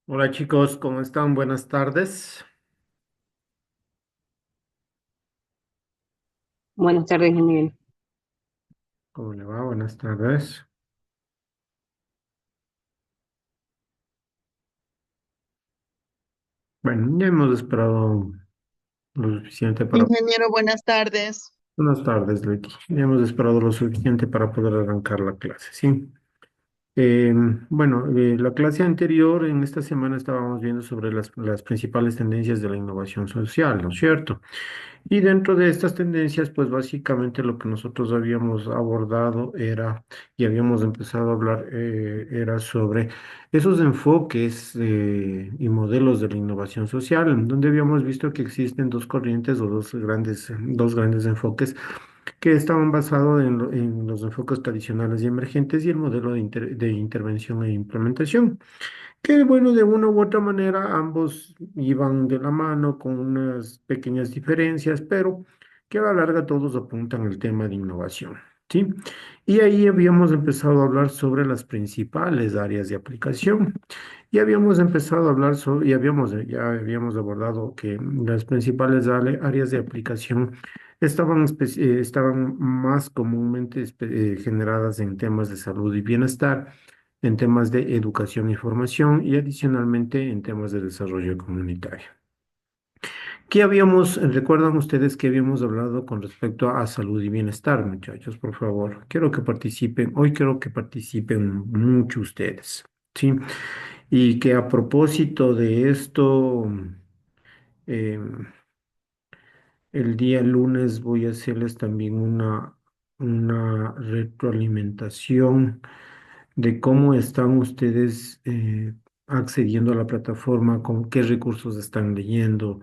Hola chicos, ¿cómo están? Buenas tardes. Buenas tardes, Miguel. ¿Cómo le va? Buenas tardes. Bueno, ya hemos esperado lo suficiente para... Ingeniero, buenas tardes. Buenas tardes, Leti. Ya hemos esperado lo suficiente para poder arrancar la clase, ¿sí? La clase anterior, en esta semana estábamos viendo sobre las principales tendencias de la innovación social, ¿no es cierto? Y dentro de estas tendencias, pues básicamente lo que nosotros habíamos abordado era, y habíamos empezado a hablar, era sobre esos enfoques y modelos de la innovación social, en donde habíamos visto que existen dos corrientes o dos grandes enfoques que estaban basados en los enfoques tradicionales y emergentes y el modelo de intervención e implementación. Que bueno, de una u otra manera ambos iban de la mano con unas pequeñas diferencias, pero que a la larga todos apuntan al tema de innovación, ¿sí? Y ahí habíamos empezado a hablar sobre las principales áreas de aplicación. Y habíamos empezado a hablar sobre, ya habíamos abordado que las principales áreas de aplicación estaban más comúnmente generadas en temas de salud y bienestar, en temas de educación y formación y adicionalmente en temas de desarrollo comunitario. ¿Recuerdan ustedes que habíamos hablado con respecto a salud y bienestar, muchachos? Por favor, quiero que participen, hoy quiero que participen mucho ustedes, ¿sí? Y que a propósito de esto, em, el día lunes voy a hacerles también una retroalimentación de cómo están ustedes accediendo a la plataforma, con qué recursos están leyendo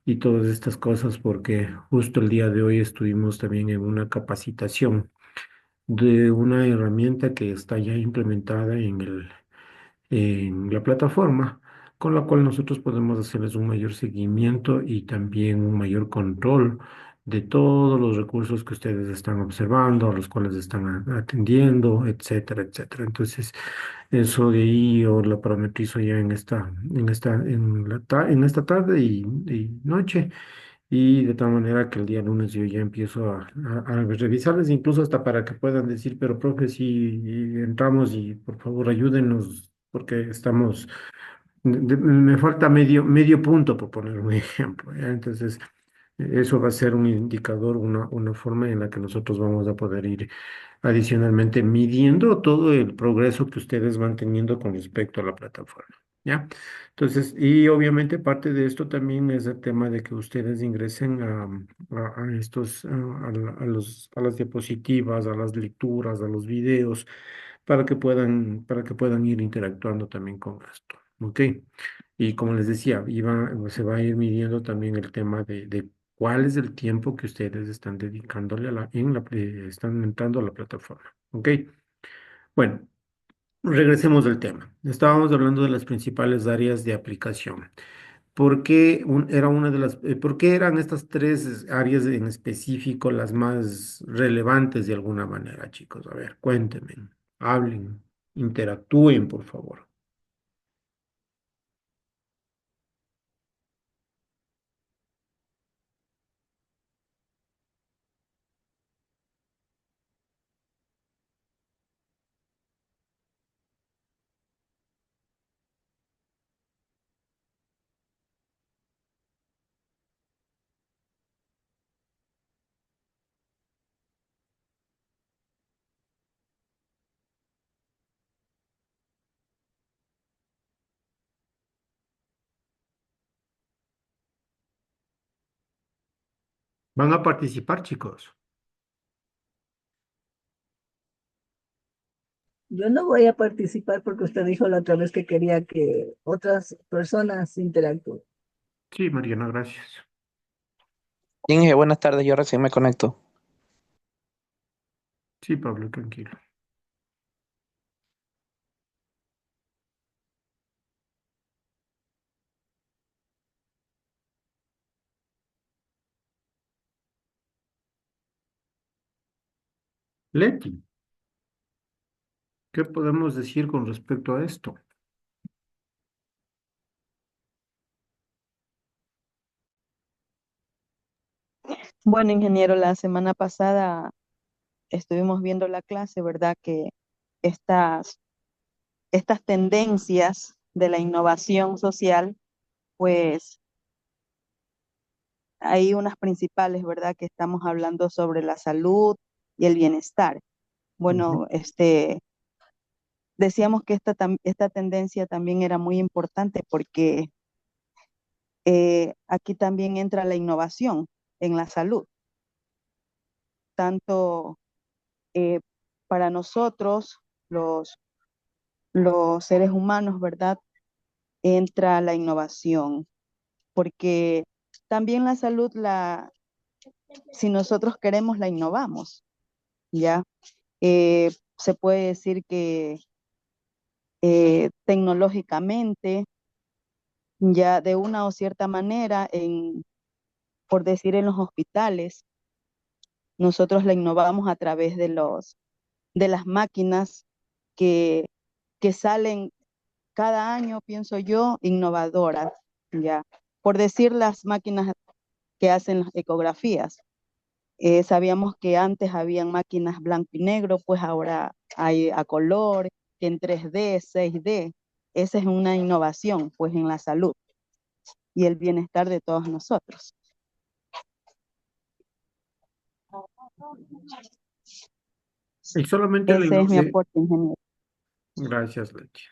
y todas estas cosas, porque justo el día de hoy estuvimos también en una capacitación de una herramienta que está ya implementada en la plataforma, con la cual nosotros podemos hacerles un mayor seguimiento y también un mayor control de todos los recursos que ustedes están observando, a los cuales están atendiendo, etcétera, etcétera. Entonces, eso de ahí yo lo parametrizo ya en esta tarde y noche. Y de tal manera que el día lunes yo ya empiezo a revisarles, incluso hasta para que puedan decir, pero profe, si entramos y por favor ayúdenos, porque me falta medio punto, por poner un ejemplo, ¿ya? Entonces, eso va a ser un indicador, una forma en la que nosotros vamos a poder ir adicionalmente midiendo todo el progreso que ustedes van teniendo con respecto a la plataforma, ¿ya? Entonces, y obviamente parte de esto también es el tema de que ustedes ingresen a estos, a las diapositivas, a las lecturas, a los videos, para que puedan ir interactuando también con esto, ¿ok? Y como les decía, se va a ir midiendo también el tema de cuál es el tiempo que ustedes están dedicándole están entrando a la plataforma, ¿ok? Bueno, regresemos al tema. Estábamos hablando de las principales áreas de aplicación. ¿Por qué eran estas tres áreas en específico las más relevantes de alguna manera, chicos? A ver, cuéntenme, hablen, interactúen, por favor. ¿Van a participar, chicos? Yo no voy a participar porque usted dijo la otra vez que quería que otras personas interactúen. Sí, Mariana, gracias. Inge, buenas tardes, yo recién me conecto. Sí, Pablo, tranquilo. Leti, ¿qué podemos decir con respecto a esto? Bueno, ingeniero, la semana pasada estuvimos viendo la clase, ¿verdad? Que estas, estas tendencias de la innovación social, pues hay unas principales, ¿verdad? Que estamos hablando sobre la salud y el bienestar. Ujú, Bueno, decíamos que esta tendencia también era muy importante porque aquí también entra la innovación en la salud, tanto eh, para nosotros, los seres humanos, ¿verdad? Entra la innovación, porque también la salud, si nosotros queremos, la innovamos, ¿ya? Se puede decir que tecnológicamente, ya de una o cierta manera, por decir en los hospitales, nosotros la innovamos a través de las máquinas que, que salen cada año, pienso yo, innovadoras, ya. Por decir las máquinas que hacen las ecografías. Sabíamos que antes habían máquinas blanco y negro, pues ahora hay a color, en 3D, 6D. Esa es una innovación, pues, en la salud y el bienestar de todos nosotros. Y solamente Ese es mi aporte, ingeniero. gracias, Leche.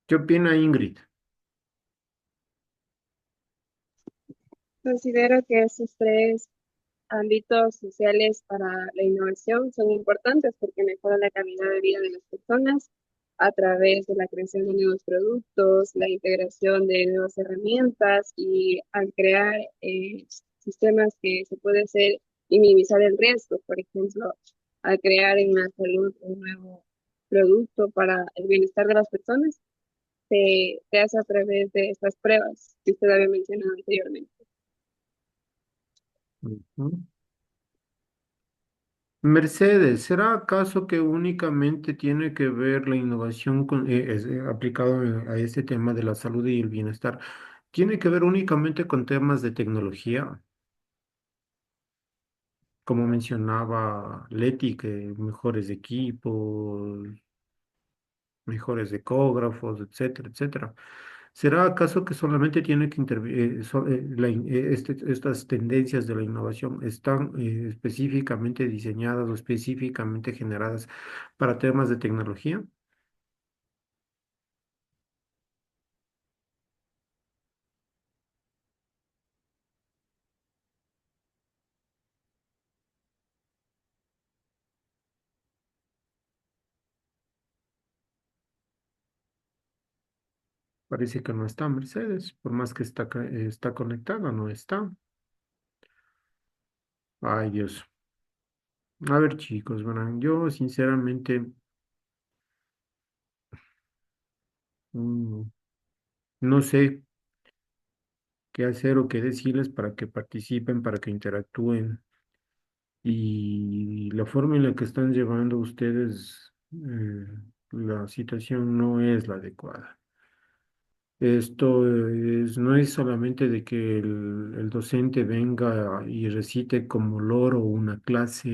¿Qué opina Ingrid? Considero que esos tres ámbitos sociales para la innovación son importantes porque mejoran la calidad de vida de las personas a través de la creación de nuevos productos, la integración de nuevas herramientas y al crear sistemas que se puede hacer y minimizar el riesgo. Por ejemplo, al crear en la salud un nuevo producto para el bienestar de las personas, se hace a través de estas pruebas que usted había mencionado anteriormente. Ujú. Mercedes, ¿será acaso que únicamente tiene que ver la innovación aplicado a este tema de la salud y el bienestar? ¿Tiene que ver únicamente con temas de tecnología? Como mencionaba Leti, que mejores equipos, mejores ecógrafos, etcétera, etcétera. ¿Será acaso que solamente tiene que intervenir, estas tendencias de la innovación están específicamente diseñadas o específicamente generadas para temas de tecnología? Parece que no está Mercedes, por más que está conectada, no está. Ay, Dios. A ver, chicos, verán, yo sinceramente mm, no sé qué hacer o qué decirles para que participen, para que interactúen. Y la forma en la que están llevando ustedes la situación no es la adecuada. No es solamente de que el docente venga y recite como loro una clase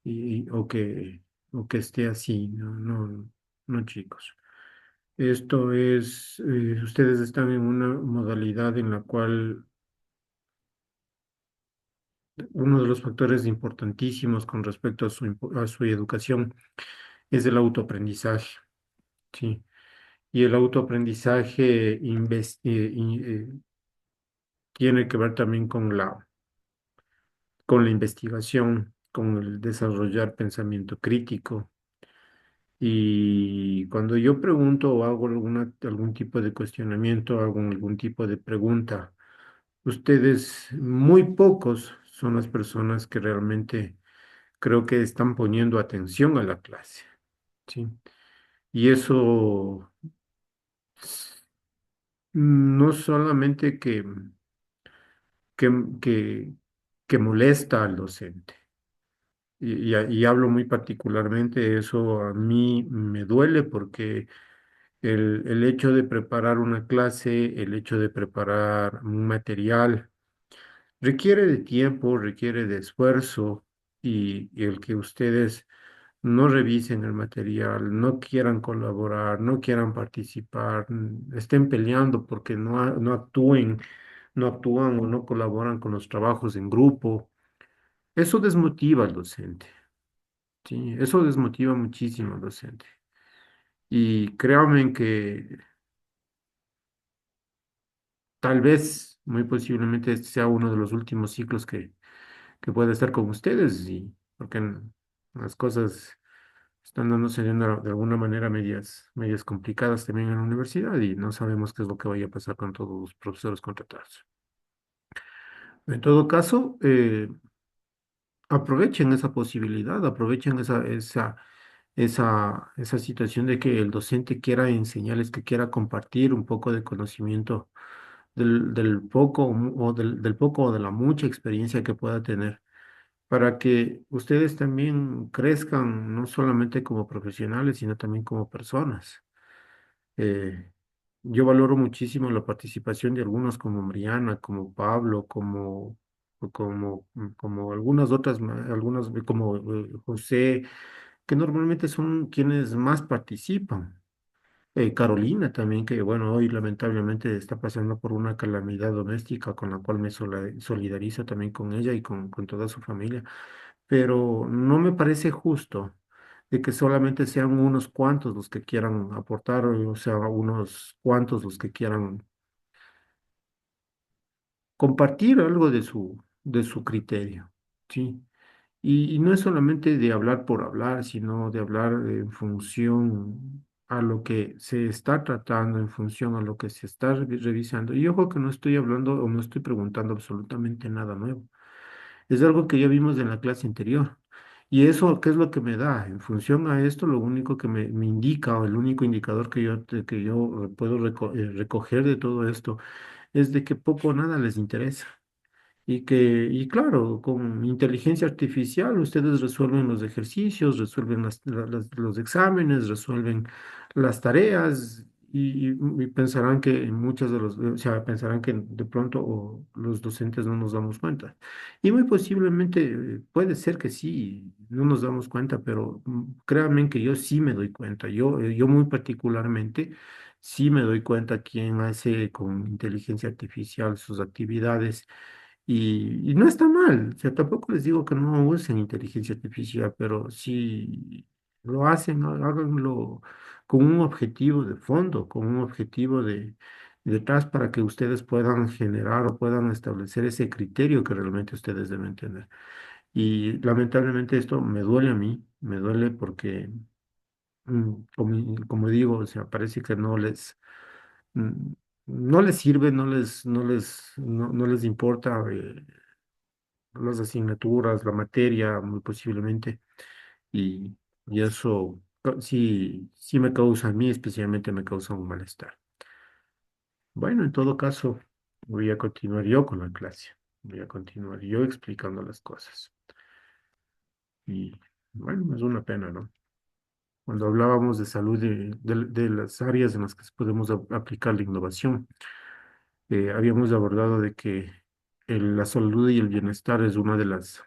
y- o que, o que esté así, no, no, no, chicos. Ustedes están en una modalidad en la cual uno de los factores importantísimos con respecto a su educación es el autoaprendizaje, ¿sí? Y el autoaprendizaje tiene que ver también con la investigación, con el desarrollar pensamiento crítico. Y cuando yo pregunto o hago algún tipo de cuestionamiento, hago algún tipo de pregunta, ustedes, muy pocos son las personas que realmente creo que están poniendo atención a la clase, ¿sí? Y eso no solamente que, que, que molesta al docente, y hablo muy particularmente, eso a mí me duele porque El hecho de preparar una clase, el hecho de preparar un material, requiere de tiempo, requiere de esfuerzo y el que ustedes no revisen el material, no quieran colaborar, no quieran participar, estén peleando porque no actúen, no actúan o no colaboran con los trabajos en grupo. Eso desmotiva al docente, ¿sí? Eso desmotiva muchísimo al docente. Y créanme que tal vez, muy posiblemente, este sea uno de los últimos ciclos que pueda estar con ustedes, y porque las cosas están dándose de alguna manera medias complicadas también en la universidad y no sabemos qué es lo que vaya a pasar con todos los profesores contratados. En todo caso, aprovechen esa posibilidad, aprovechen esa situación de que el docente quiera enseñarles, que quiera compartir un poco de conocimiento del poco del poco o de la mucha experiencia que pueda tener, para que ustedes también crezcan no solamente como profesionales, sino también como personas. Eh, yo valoro muchísimo la participación de algunos como Mariana, como Pablo, como algunas otras, algunas como José, que normalmente son quienes más participan. Carolina también, que bueno, hoy lamentablemente está pasando por una calamidad doméstica con la cual me solidarizo también con ella y con toda su familia, pero no me parece justo de que solamente sean unos cuantos los que quieran aportar, o sea, unos cuantos los que quieran compartir algo de su criterio, ¿sí? Y no es solamente de hablar por hablar, sino de hablar en función a lo que se está tratando, en función a lo que se está revisando. Y ojo que no estoy hablando o no estoy preguntando absolutamente nada nuevo. Es algo que ya vimos en la clase anterior. Y eso, ¿qué es lo que me da? En función a esto, lo único que me indica, o el único indicador que yo puedo recoger de todo esto, es de que poco o nada les interesa. Y claro, con inteligencia artificial ustedes resuelven los ejercicios, resuelven los exámenes, resuelven las tareas y pensarán que en muchas de los, o sea, pensarán que de pronto los docentes no nos damos cuenta. Y muy posiblemente puede ser que sí, no nos damos cuenta, pero créanme que yo sí me doy cuenta. Yo muy particularmente sí me doy cuenta quién hace con inteligencia artificial sus actividades y no está mal, o sea, tampoco les digo que no usen inteligencia artificial, pero si lo hacen, háganlo con un objetivo de fondo, con un objetivo detrás para que ustedes puedan generar o puedan establecer ese criterio que realmente ustedes deben tener. Y lamentablemente esto me duele a mí, me duele porque, como digo, o sea, parece que mm, no les sirve, no les importa. Las asignaturas, la materia, muy posiblemente, y, y eso sí me causa, a mí especialmente me causa un malestar. Bueno, en todo caso, voy a continuar yo con la clase, voy a continuar yo explicando las cosas. Y bueno, es una pena, ¿no? Cuando hablábamos de salud, de las áreas en las que podemos aplicar la innovación, habíamos abordado de que la salud y el bienestar es una de las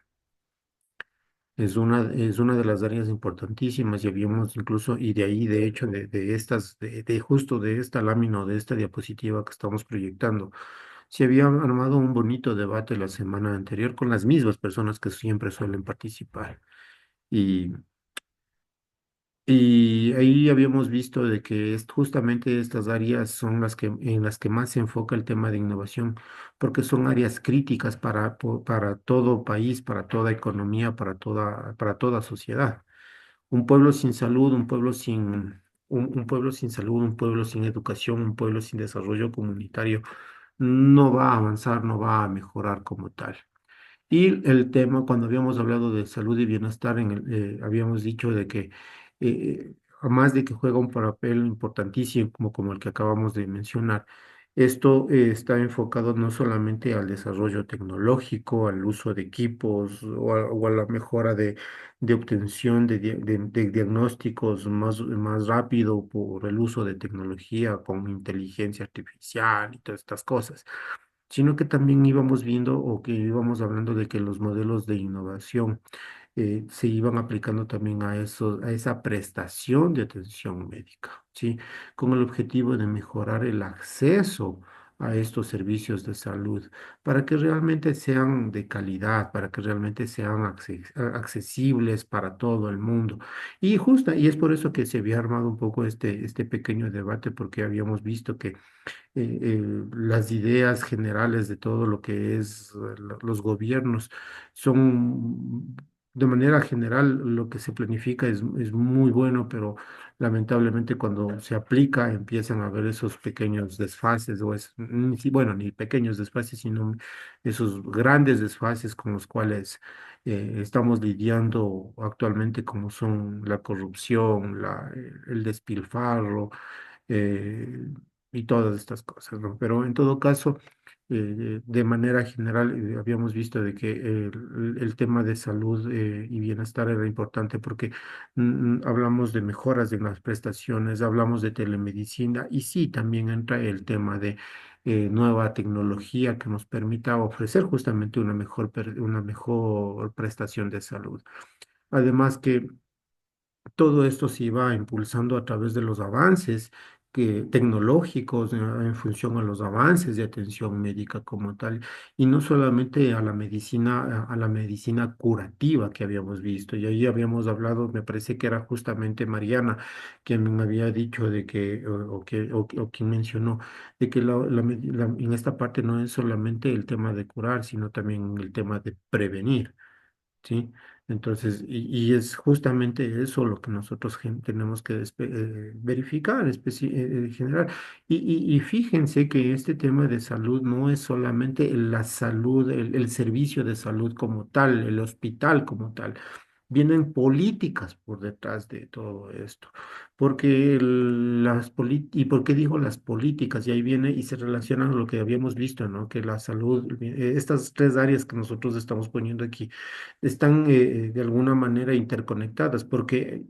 áreas importantísimas y habíamos incluso, y de ahí, de hecho, de justo de esta lámina o de esta diapositiva que estamos proyectando, se había armado un bonito debate la semana anterior con las mismas personas que siempre suelen participar. Y y ahí habíamos visto de que justamente estas áreas son en las que más se enfoca el tema de innovación, porque son áreas críticas para todo país, para toda economía, para toda sociedad. Un pueblo sin salud, un pueblo sin salud, un pueblo sin educación, un pueblo sin desarrollo comunitario, no va a avanzar, no va a mejorar como tal. Y el tema, cuando habíamos hablado de salud y bienestar, habíamos dicho de que, además de que juega un papel importantísimo como el que acabamos de mencionar, Esto está enfocado no solamente al desarrollo tecnológico, al uso de equipos o a la mejora de obtención de diagnósticos más rápido por el uso de tecnología con inteligencia artificial y todas estas cosas, sino que también íbamos viendo o que íbamos hablando de que los modelos de innovación se iban aplicando también a esa prestación de atención médica, ¿sí? Con el objetivo de mejorar el acceso a estos servicios de salud para que realmente sean de calidad, para que realmente sean accesibles para todo el mundo. Y es por eso que se había armado un poco este pequeño debate, porque habíamos visto que las ideas generales de todo lo que es los gobiernos son, de manera general, lo que se planifica es muy bueno, pero lamentablemente cuando se aplica empiezan a haber esos pequeños desfases, bueno, ni pequeños desfases, sino esos grandes desfases con los cuales estamos lidiando actualmente, como son la corrupción, el despilfarro, eh, y todas estas cosas, ¿no? Pero en todo caso, de manera general, habíamos visto de que el tema de salud y bienestar era importante porque hablamos de mejoras en las prestaciones, hablamos de telemedicina y sí, también entra el tema de nueva tecnología que nos permita ofrecer justamente una mejor prestación de salud. Además que todo esto se iba impulsando a través de los avances tecnológicos en función a los avances de atención médica como tal, y no solamente a la medicina curativa que habíamos visto. Y ahí habíamos hablado, me parece que era justamente Mariana quien me había dicho de que, o quien mencionó, de que en esta parte no es solamente el tema de curar, sino también el tema de prevenir. ¿Sí? Entonces, y es justamente eso lo que nosotros tenemos que verificar, generar. Y fíjense que este tema de salud no es solamente la salud, el servicio de salud como tal, el hospital como tal. Vienen políticas por detrás de todo esto. Porque ¿y por qué digo las políticas? Y ahí viene y se relaciona a lo que habíamos visto, ¿no? Que la salud, estas tres áreas que nosotros estamos poniendo aquí están de alguna manera interconectadas, porque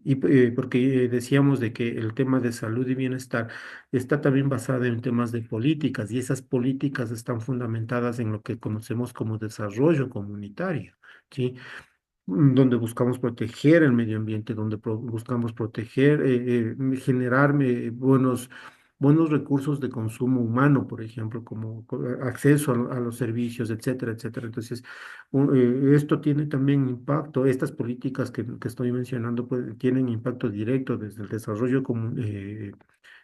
decíamos de que el tema de salud y bienestar está también basado en temas de políticas, y esas políticas están fundamentadas en lo que conocemos como desarrollo comunitario, ¿sí? Donde buscamos proteger el medio ambiente, donde buscamos proteger, generar buenos recursos de consumo humano, por ejemplo, como acceso a los servicios, etcétera, etcétera. Entonces, esto tiene también impacto, estas políticas que estoy mencionando, pues, tienen impacto directo desde el desarrollo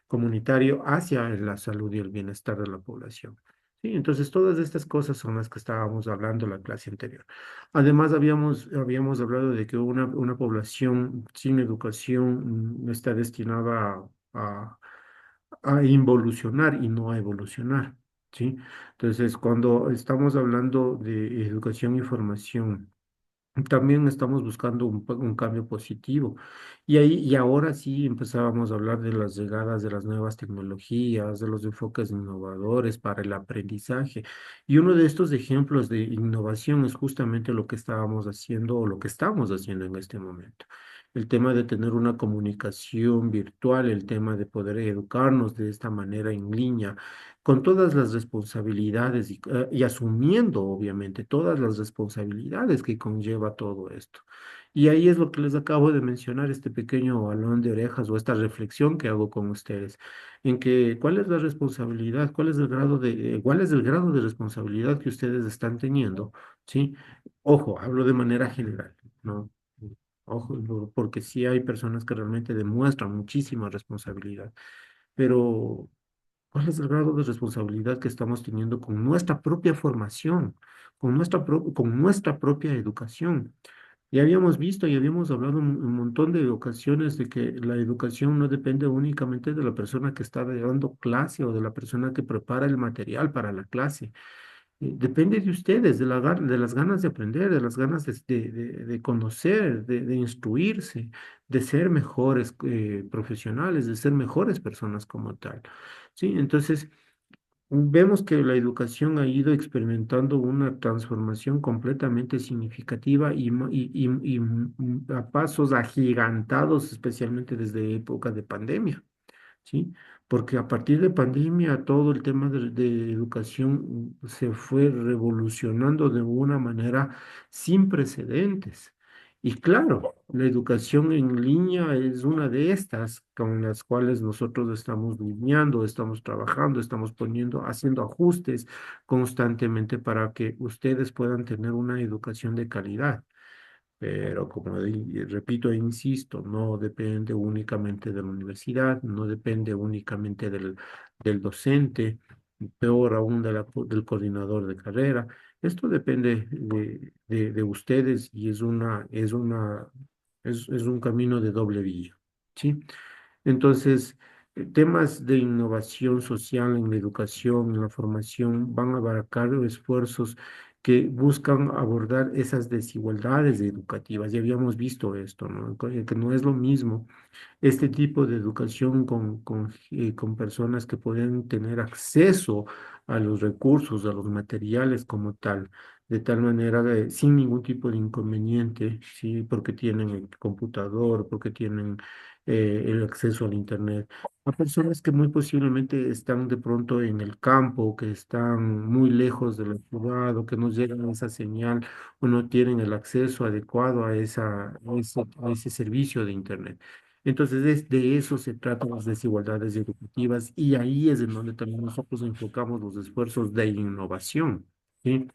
comunitario hacia la salud y el bienestar de la población. Sí, entonces todas estas cosas son las que estábamos hablando en la clase anterior. Además, habíamos hablado de que una población sin educación está destinada a involucionar y no a evolucionar, ¿sí? Entonces, cuando estamos hablando de educación y formación, también estamos buscando un cambio positivo. Y ahora sí empezábamos a hablar de las llegadas de las nuevas tecnologías, de los enfoques innovadores para el aprendizaje. Y uno de estos ejemplos de innovación es justamente lo que estábamos haciendo o lo que estamos haciendo en este momento. El tema de tener una comunicación virtual, el tema de poder educarnos de esta manera en línea, con todas las responsabilidades y asumiendo, obviamente, todas las responsabilidades que conlleva todo esto. Y ahí es lo que les acabo de mencionar, este pequeño balón de orejas o esta reflexión que hago con ustedes, en que cuál es la responsabilidad, cuál es el grado de responsabilidad que ustedes están teniendo, ¿sí? Ojo, hablo de manera general, ¿no? Ojo, porque sí hay personas que realmente demuestran muchísima responsabilidad, pero ¿cuál es el grado de responsabilidad que estamos teniendo con nuestra propia formación, con nuestra propia educación? Ya habíamos visto y habíamos hablado un montón de ocasiones de que la educación no depende únicamente de la persona que está dando clase o de la persona que prepara el material para la clase. Depende de ustedes, de las ganas de aprender, de las ganas de conocer, de instruirse, de ser mejores profesionales, de ser mejores personas como tal. Sí, entonces vemos que la educación ha ido experimentando una transformación completamente significativa a pasos agigantados, especialmente desde época de pandemia. ¿Sí? Porque a partir de pandemia todo el tema de educación se fue revolucionando de una manera sin precedentes. Y claro, la educación en línea es una de estas con las cuales nosotros estamos lidiando, estamos trabajando, estamos poniendo, haciendo ajustes constantemente para que ustedes puedan tener una educación de calidad. Pero repito e insisto, no depende únicamente de la universidad, no depende únicamente del docente, peor aún del coordinador de carrera. Esto depende de ustedes y es un camino de doble vía, ¿sí? Entonces, temas de innovación social en la educación, en la formación, van a abarcar esfuerzos que buscan abordar esas desigualdades educativas. Ya habíamos visto esto, ¿no? Que no es lo mismo este tipo de educación con personas que pueden tener acceso a los recursos, a los materiales como tal, de tal manera sin ningún tipo de inconveniente, ¿sí? Porque tienen el computador, porque tienen el acceso al Internet. A personas que muy posiblemente están de pronto en el campo, que están muy lejos de la ciudad o que no llegan a esa señal o no tienen el acceso adecuado a ese servicio de Internet. Entonces, de eso se tratan las desigualdades educativas y ahí es en donde también nosotros enfocamos los esfuerzos de innovación, ¿sí?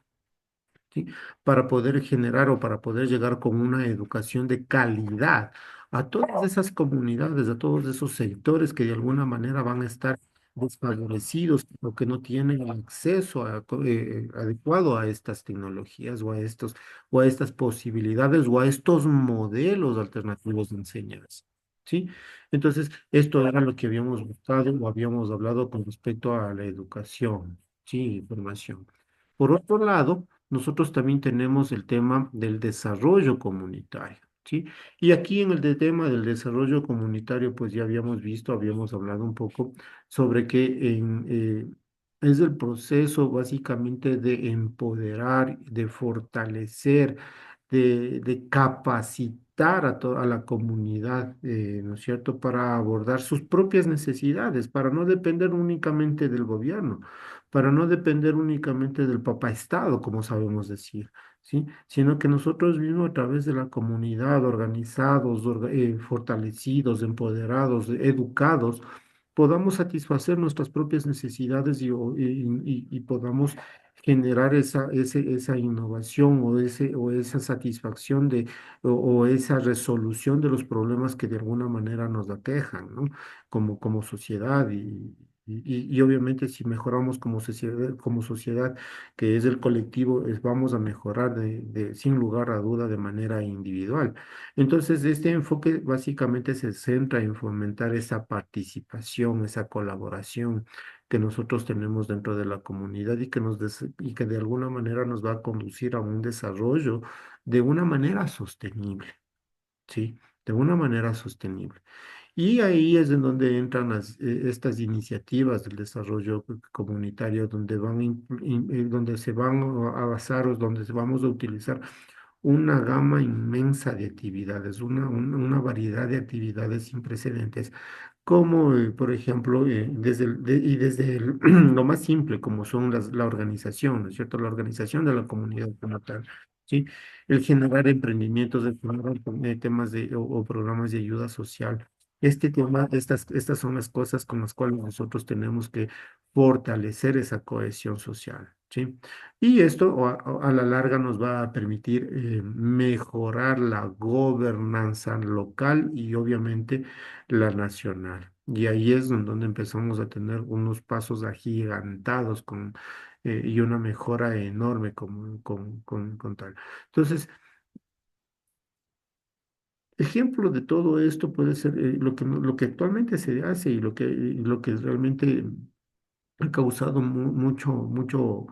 ¿Sí? Para poder generar o para poder llegar con una educación de calidad a todas esas comunidades, a todos esos sectores que de alguna manera van a estar desfavorecidos o que no tienen el acceso adecuado a estas tecnologías o a estas posibilidades o a estos modelos alternativos de enseñanza. ¿Sí? Entonces, esto era lo que habíamos buscado o habíamos hablado con respecto a la educación, sí, formación. Por otro lado, nosotros también tenemos el tema del desarrollo comunitario, ¿sí? Y aquí en tema del desarrollo comunitario, pues ya habíamos visto, habíamos hablado un poco sobre que es el proceso básicamente de empoderar, de fortalecer, de capacitar a la comunidad, ¿no es cierto?, para abordar sus propias necesidades, para no depender únicamente del gobierno, para no depender únicamente del papá Estado, como sabemos decir, ¿sí? Sino que nosotros mismos a través de la comunidad, organizados, fortalecidos, empoderados, educados, podamos satisfacer nuestras propias necesidades y podamos generar esa innovación o esa satisfacción o esa resolución de los problemas que de alguna manera nos aquejan, ¿no? Como sociedad y obviamente si mejoramos como sociedad, que es el colectivo, vamos a mejorar sin lugar a duda de manera individual. Entonces, este enfoque básicamente se centra en fomentar esa participación, esa colaboración que nosotros tenemos dentro de la comunidad y que de alguna manera nos va a conducir a un desarrollo de una manera sostenible, ¿sí? De una manera sostenible. Y ahí es en donde entran estas iniciativas del desarrollo comunitario, donde se van a basar o donde vamos a utilizar una gama inmensa de actividades, una variedad de actividades sin precedentes, como por ejemplo, lo más simple, como son la organización, ¿no es cierto? La organización de la comunidad como tal, ¿sí? El generar emprendimientos, el generar temas o programas de ayuda social. Estas son las cosas con las cuales nosotros tenemos que fortalecer esa cohesión social, ¿sí? Y esto a la larga nos va a permitir mejorar la gobernanza local y obviamente la nacional. Y ahí es donde empezamos a tener unos pasos agigantados y una mejora enorme con tal. Entonces, ejemplo de todo esto puede ser lo que actualmente se hace y lo que realmente ha causado mucho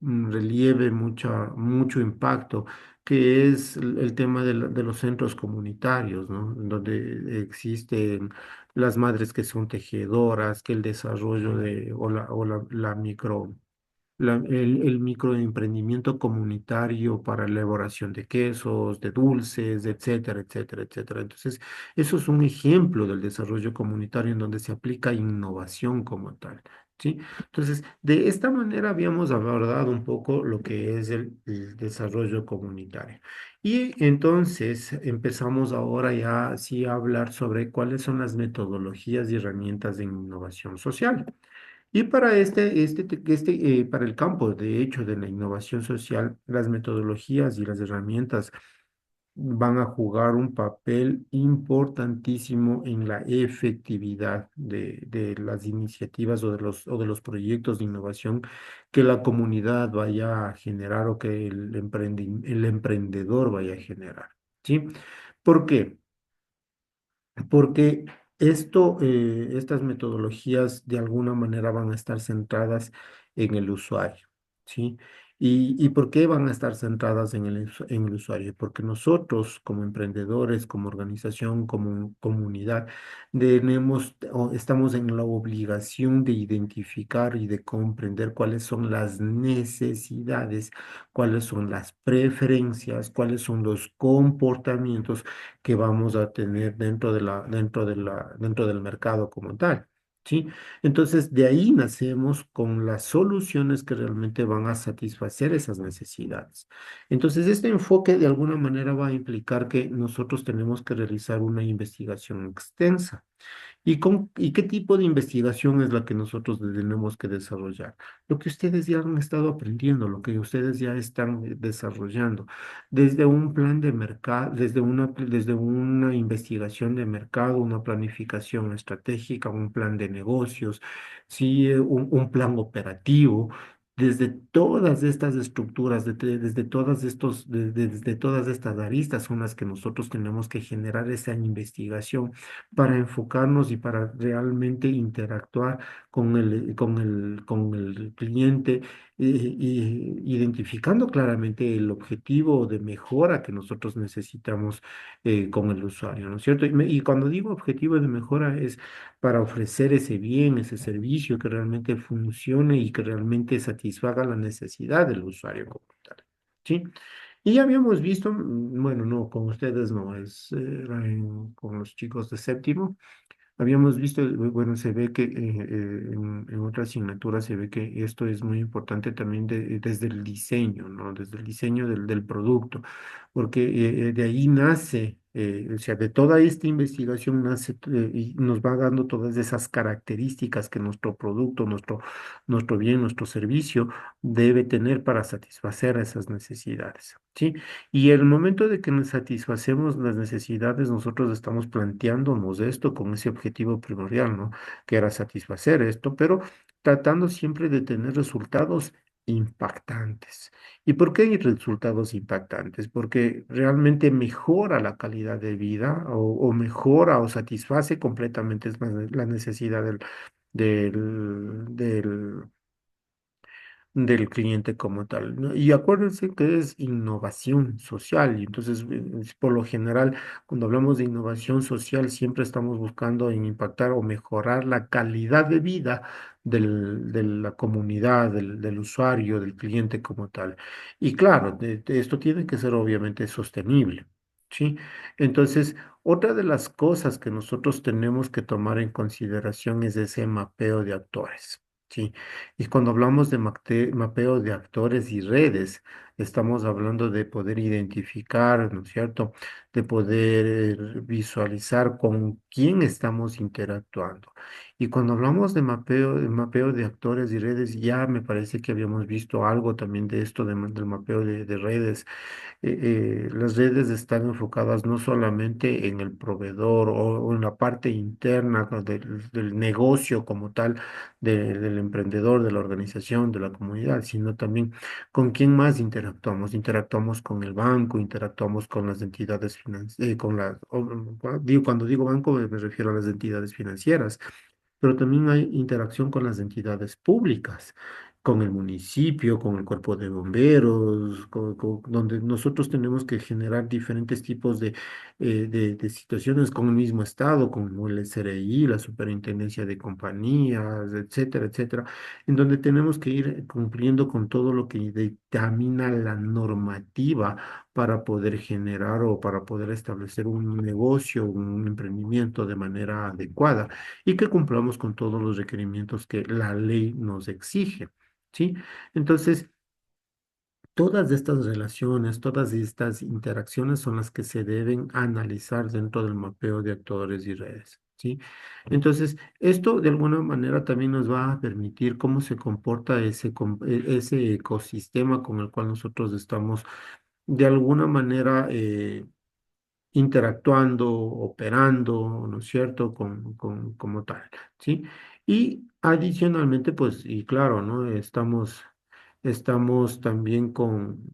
relieve, mucho impacto, que es el tema de los centros comunitarios, ¿no? En donde existen las madres que son tejedoras, que el desarrollo la micro el microemprendimiento comunitario para la elaboración de quesos, de dulces, etcétera, etcétera, etcétera. Entonces, eso es un ejemplo del desarrollo comunitario en donde se aplica innovación como tal. ¿Sí? Entonces, de esta manera habíamos abordado un poco lo que es el desarrollo comunitario. Y entonces empezamos ahora ya sí a hablar sobre cuáles son las metodologías y herramientas de innovación social. Y para para el campo, de hecho, de la innovación social, las metodologías y las herramientas van a jugar un papel importantísimo en la efectividad de las iniciativas o de los proyectos de innovación que la comunidad vaya a generar o que el emprendedor vaya a generar. ¿Sí? ¿Por qué? Porque estas metodologías de alguna manera van a estar centradas en el usuario, ¿sí? ¿Y por qué van a estar centradas en en el usuario? Porque nosotros como emprendedores, como organización, como comunidad, estamos en la obligación de identificar y de comprender cuáles son las necesidades, cuáles son las preferencias, cuáles son los comportamientos que vamos a tener dentro del mercado como tal. ¿Sí? Entonces, de ahí nacemos con las soluciones que realmente van a satisfacer esas necesidades. Entonces, este enfoque de alguna manera va a implicar que nosotros tenemos que realizar una investigación extensa. ¿Y qué tipo de investigación es la que nosotros tenemos que desarrollar? Lo que ustedes ya han estado aprendiendo, lo que ustedes ya están desarrollando, desde un plan de mercado, desde una investigación de mercado, una planificación estratégica, un plan de negocios, sí, un plan operativo. Desde todas estas estructuras, desde todas estas aristas son las que nosotros tenemos que generar esa investigación para enfocarnos y para realmente interactuar con el cliente, identificando claramente el objetivo de mejora que nosotros necesitamos con el usuario, ¿no es cierto? Y cuando digo objetivo de mejora es para ofrecer ese bien, ese servicio que realmente funcione y que realmente satisfaga la necesidad del usuario como tal. ¿Sí? Y ya habíamos visto, bueno, no, con ustedes no, con los chicos de séptimo, habíamos visto, bueno, se ve que en otra asignatura se ve que esto es muy importante también desde el diseño, ¿no? Desde el diseño del producto, porque de ahí nace, o sea, de toda esta investigación nace y nos va dando todas esas características que nuestro producto, nuestro bien, nuestro servicio debe tener para satisfacer esas necesidades, ¿sí? Y el momento de que nos satisfacemos las necesidades, nosotros estamos planteándonos esto con ese objetivo primordial, ¿no? Que era satisfacer esto, pero tratando siempre de tener resultados impactantes. ¿Y por qué hay resultados impactantes? Porque realmente mejora la calidad de vida o mejora o satisface completamente la necesidad del del cliente como tal, ¿no? Y acuérdense que es innovación social, y entonces, por lo general, cuando hablamos de innovación social, siempre estamos buscando en impactar o mejorar la calidad de vida de la comunidad, del usuario, del cliente como tal. Y claro, esto tiene que ser obviamente sostenible. ¿Sí? Entonces, otra de las cosas que nosotros tenemos que tomar en consideración es ese mapeo de actores. ¿Sí? Y cuando hablamos de mapeo de actores y redes, estamos hablando de poder identificar, ¿no es cierto? De poder visualizar con quién estamos interactuando. Y cuando hablamos de mapeo de actores y redes, ya me parece que habíamos visto algo también de esto del mapeo de redes. Las redes están enfocadas no solamente en el proveedor o en la parte interna del negocio como tal, del emprendedor, de la organización, de la comunidad, sino también con quién más interactuamos. Interactuamos con el banco, interactuamos con las entidades financieras, cuando digo banco me refiero a las entidades financieras, pero también hay interacción con las entidades públicas. con el municipio, con el cuerpo de bomberos, donde nosotros tenemos que generar diferentes tipos de situaciones con el mismo estado, como el SRI, la Superintendencia de Compañías, etcétera, etcétera, en donde tenemos que ir cumpliendo con todo lo que dictamina la normativa para poder generar o para poder establecer un negocio, un emprendimiento de manera adecuada y que cumplamos con todos los requerimientos que la ley nos exige. ¿Sí? Entonces, todas estas relaciones, todas estas interacciones son las que se deben analizar dentro del mapeo de actores y redes. ¿Sí? Entonces, esto de alguna manera también nos va a permitir cómo se comporta ese ecosistema con el cual nosotros estamos de alguna manera interactuando, operando, ¿no es cierto?, como tal, ¿sí? Y adicionalmente, pues, y claro, ¿no? Estamos también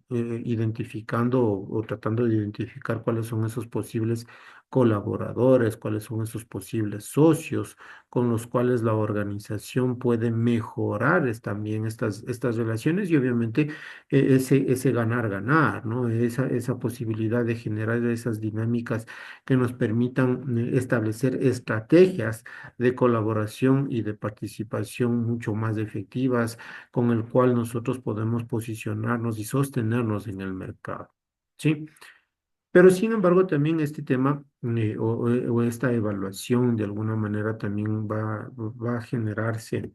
identificando o tratando de identificar cuáles son esos posibles colaboradores, cuáles son esos posibles socios con los cuales la organización puede mejorar también estas relaciones y obviamente ese ganar-ganar, ¿no? Esa posibilidad de generar esas dinámicas que nos permitan establecer estrategias de colaboración y de participación mucho más efectivas, con el cual nosotros podemos posicionarnos y sostenernos en el mercado. ¿Sí? Pero sin embargo, también este tema o esta evaluación de alguna manera también va a generarse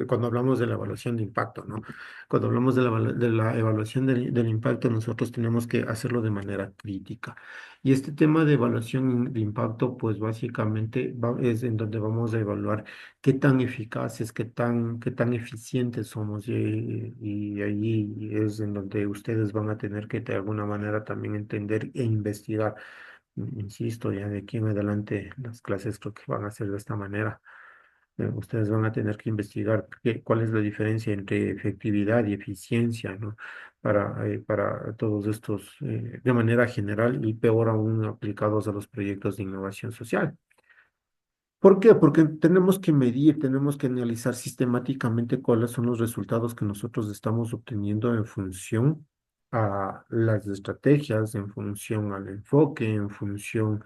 cuando hablamos de la evaluación de impacto, ¿no? Cuando hablamos de la evaluación del impacto, nosotros tenemos que hacerlo de manera crítica. Y este tema de evaluación de impacto, pues básicamente es en donde vamos a evaluar qué tan eficaces, qué tan eficientes somos. Y ahí es en donde ustedes van a tener que de alguna manera también entender e investigar. Insisto, ya de aquí en adelante las clases creo que van a ser de esta manera. Ustedes van a tener que investigar cuál es la diferencia entre efectividad y eficiencia, ¿no? Para todos estos, de manera general y peor aún aplicados a los proyectos de innovación social. ¿Por qué? Porque tenemos que medir, tenemos que analizar sistemáticamente cuáles son los resultados que nosotros estamos obteniendo en función a las estrategias, en función al enfoque, en función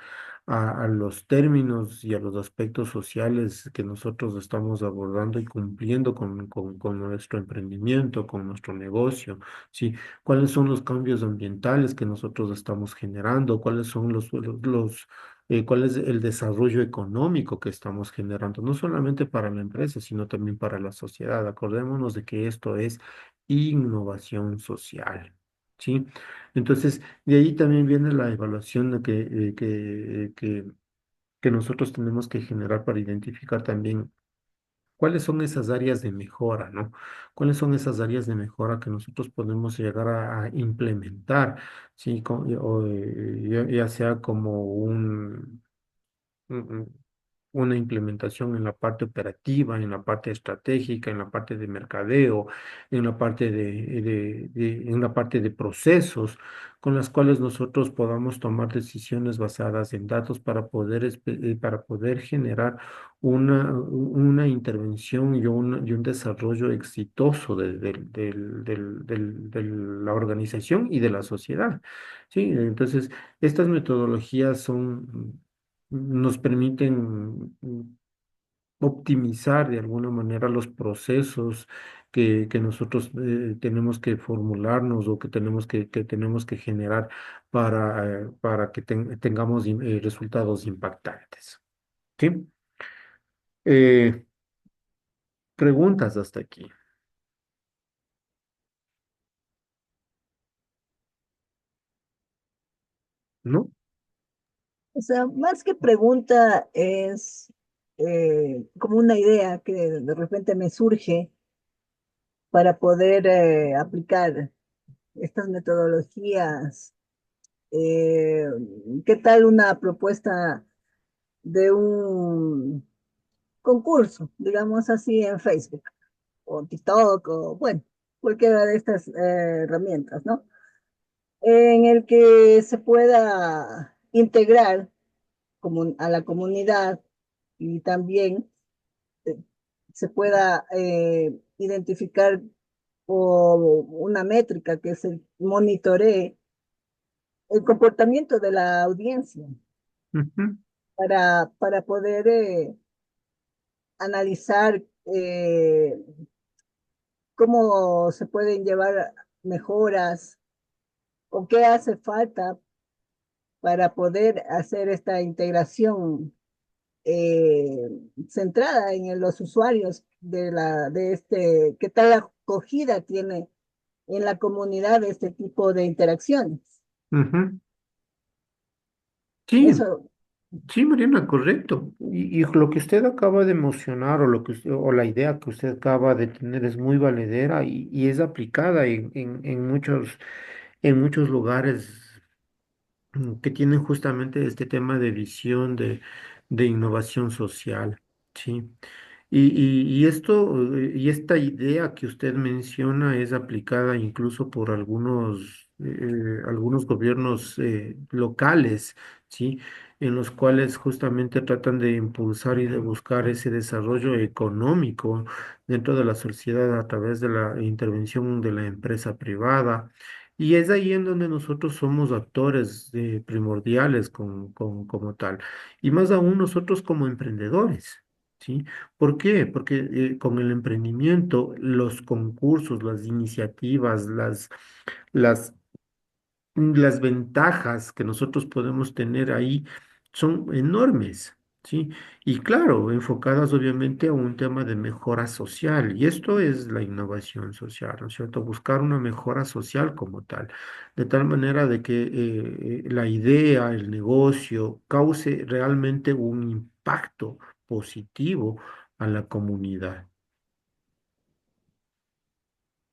a los términos y a los aspectos sociales que nosotros estamos abordando y cumpliendo con nuestro emprendimiento, con nuestro negocio, ¿sí? ¿Cuáles son los cambios ambientales que nosotros estamos generando? ¿Cuáles son cuál es el desarrollo económico que estamos generando, no solamente para la empresa, sino también para la sociedad? Acordémonos de que esto es innovación social, ¿sí? Entonces, de ahí también viene la evaluación que nosotros tenemos que generar para identificar también cuáles son esas áreas de mejora, ¿no? ¿Cuáles son esas áreas de mejora que nosotros podemos llegar a implementar, ¿sí? Ya sea como un- una implementación en la parte operativa, en la parte estratégica, en la parte de mercadeo, en la parte en la parte de procesos, con las cuales nosotros podamos tomar decisiones basadas en datos para para poder generar una intervención y un desarrollo exitoso de la organización y de la sociedad. Sí, entonces, estas metodologías nos permiten optimizar de alguna manera los procesos que nosotros tenemos que formularnos o que tenemos que generar para que tengamos resultados impactantes. ¿Sí? Eh, Preguntas hasta aquí, ¿no? O sea, más que pregunta es como una idea que de repente me surge para poder aplicar estas metodologías. Eh, ¿Qué tal una propuesta de un concurso, digamos así, en Facebook o TikTok o bueno, cualquiera de estas herramientas, ¿no? En el que se pueda integrar a la comunidad y también eh, se pueda identificar o una métrica que se monitoree el comportamiento de la audiencia Ujú, para poder analizar cómo se pueden llevar mejoras o qué hace falta para poder hacer esta integración eh, centrada en los usuarios qué tal acogida tiene en la comunidad de este tipo de interacciones. ujú. Sí, Eso, sí, Mariana, correcto. Y lo que usted acaba de emocionar o o la idea que usted acaba de tener es muy valedera y es aplicada en muchos lugares que tienen justamente este tema de visión de innovación social, ¿sí? Y esto, y esta idea que usted menciona es aplicada incluso por algunos gobiernos locales, ¿sí? En los cuales justamente tratan de impulsar y de buscar ese desarrollo económico dentro de la sociedad a través de la intervención de la empresa privada. Y es ahí en donde nosotros somos actores primordiales como tal. Y más aún nosotros como emprendedores. ¿Sí? ¿Por qué? Porque con el emprendimiento, los concursos, las iniciativas, las las ventajas que nosotros podemos tener ahí son enormes, ¿sí? Y claro, enfocadas obviamente a un tema de mejora social. Y esto es la innovación social, ¿no es cierto? Buscar una mejora social como tal, de tal manera de que la idea, el negocio, cause realmente un impacto positivo a la comunidad,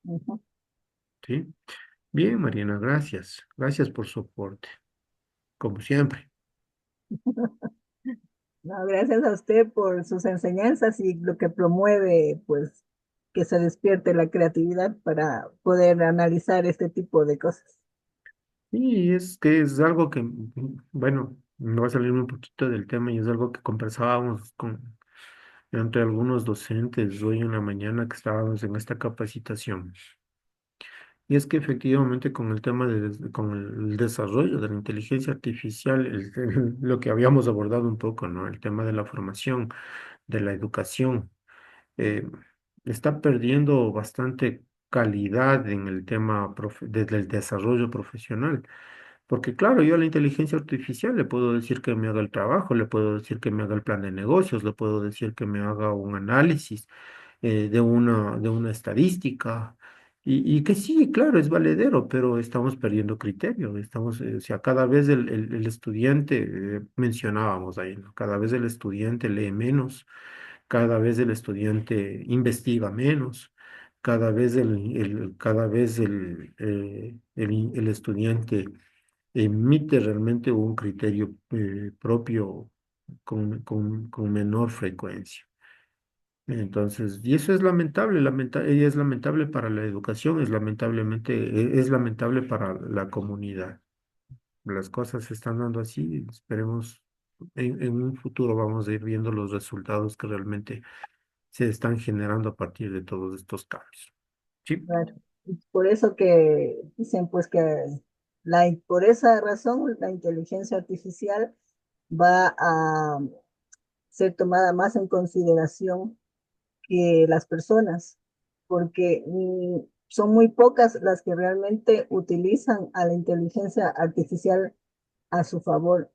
ujú. ¿sí? Bien, Mariana, gracias. Gracias por su aporte, como siempre. No, gracias a usted por sus enseñanzas y lo que promueve, pues, que se despierte la creatividad para poder analizar este tipo de cosas. Y es que es algo que, bueno, me va a salir un poquito del tema y es algo que conversábamos entre algunos docentes hoy en la mañana que estábamos en esta capacitación. Y es que efectivamente con el tema con el desarrollo de la inteligencia artificial, lo que habíamos abordado un poco, ¿no? El tema de la formación, de la educación, eh, está perdiendo bastante calidad en el tema del desarrollo profesional. Porque claro, yo a la inteligencia artificial le puedo decir que me haga el trabajo, le puedo decir que me haga el plan de negocios, le puedo decir que me haga un análisis de una estadística. Y que sí, claro, es valedero, pero estamos perdiendo criterio. O sea, cada vez el estudiante, mencionábamos ahí, ¿no? Cada vez el estudiante lee menos, cada vez el estudiante investiga menos, cada vez el estudiante emite realmente un criterio propio con menor frecuencia. Entonces, y eso es lamentable, y es lamentable para la educación, es lamentable para la comunidad. Las cosas se están dando así, esperemos en un futuro vamos a ir viendo los resultados que realmente se están generando a partir de todos estos cambios. Sí. Claro. Y por eso que dicen, pues, que por esa razón la inteligencia artificial va a ser tomada más en consideración que las personas, porque son muy pocas las que realmente utilizan a la inteligencia artificial a su favor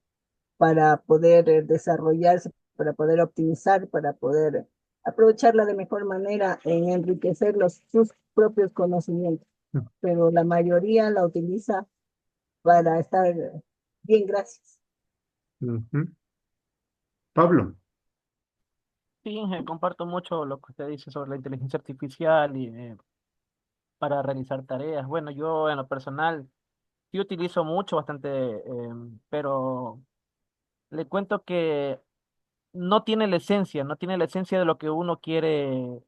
para poder desarrollarse, para poder optimizar, para poder aprovecharla de mejor manera en enriquecer sus propios conocimientos. Pero la mayoría la utiliza para estar bien, gracias. Ujú. Pablo. Sí, comparto mucho lo que usted dice sobre la inteligencia artificial y para realizar tareas. Bueno, yo en lo personal sí utilizo mucho, bastante, pero le cuento que no tiene la esencia, no tiene la esencia de lo que uno quiere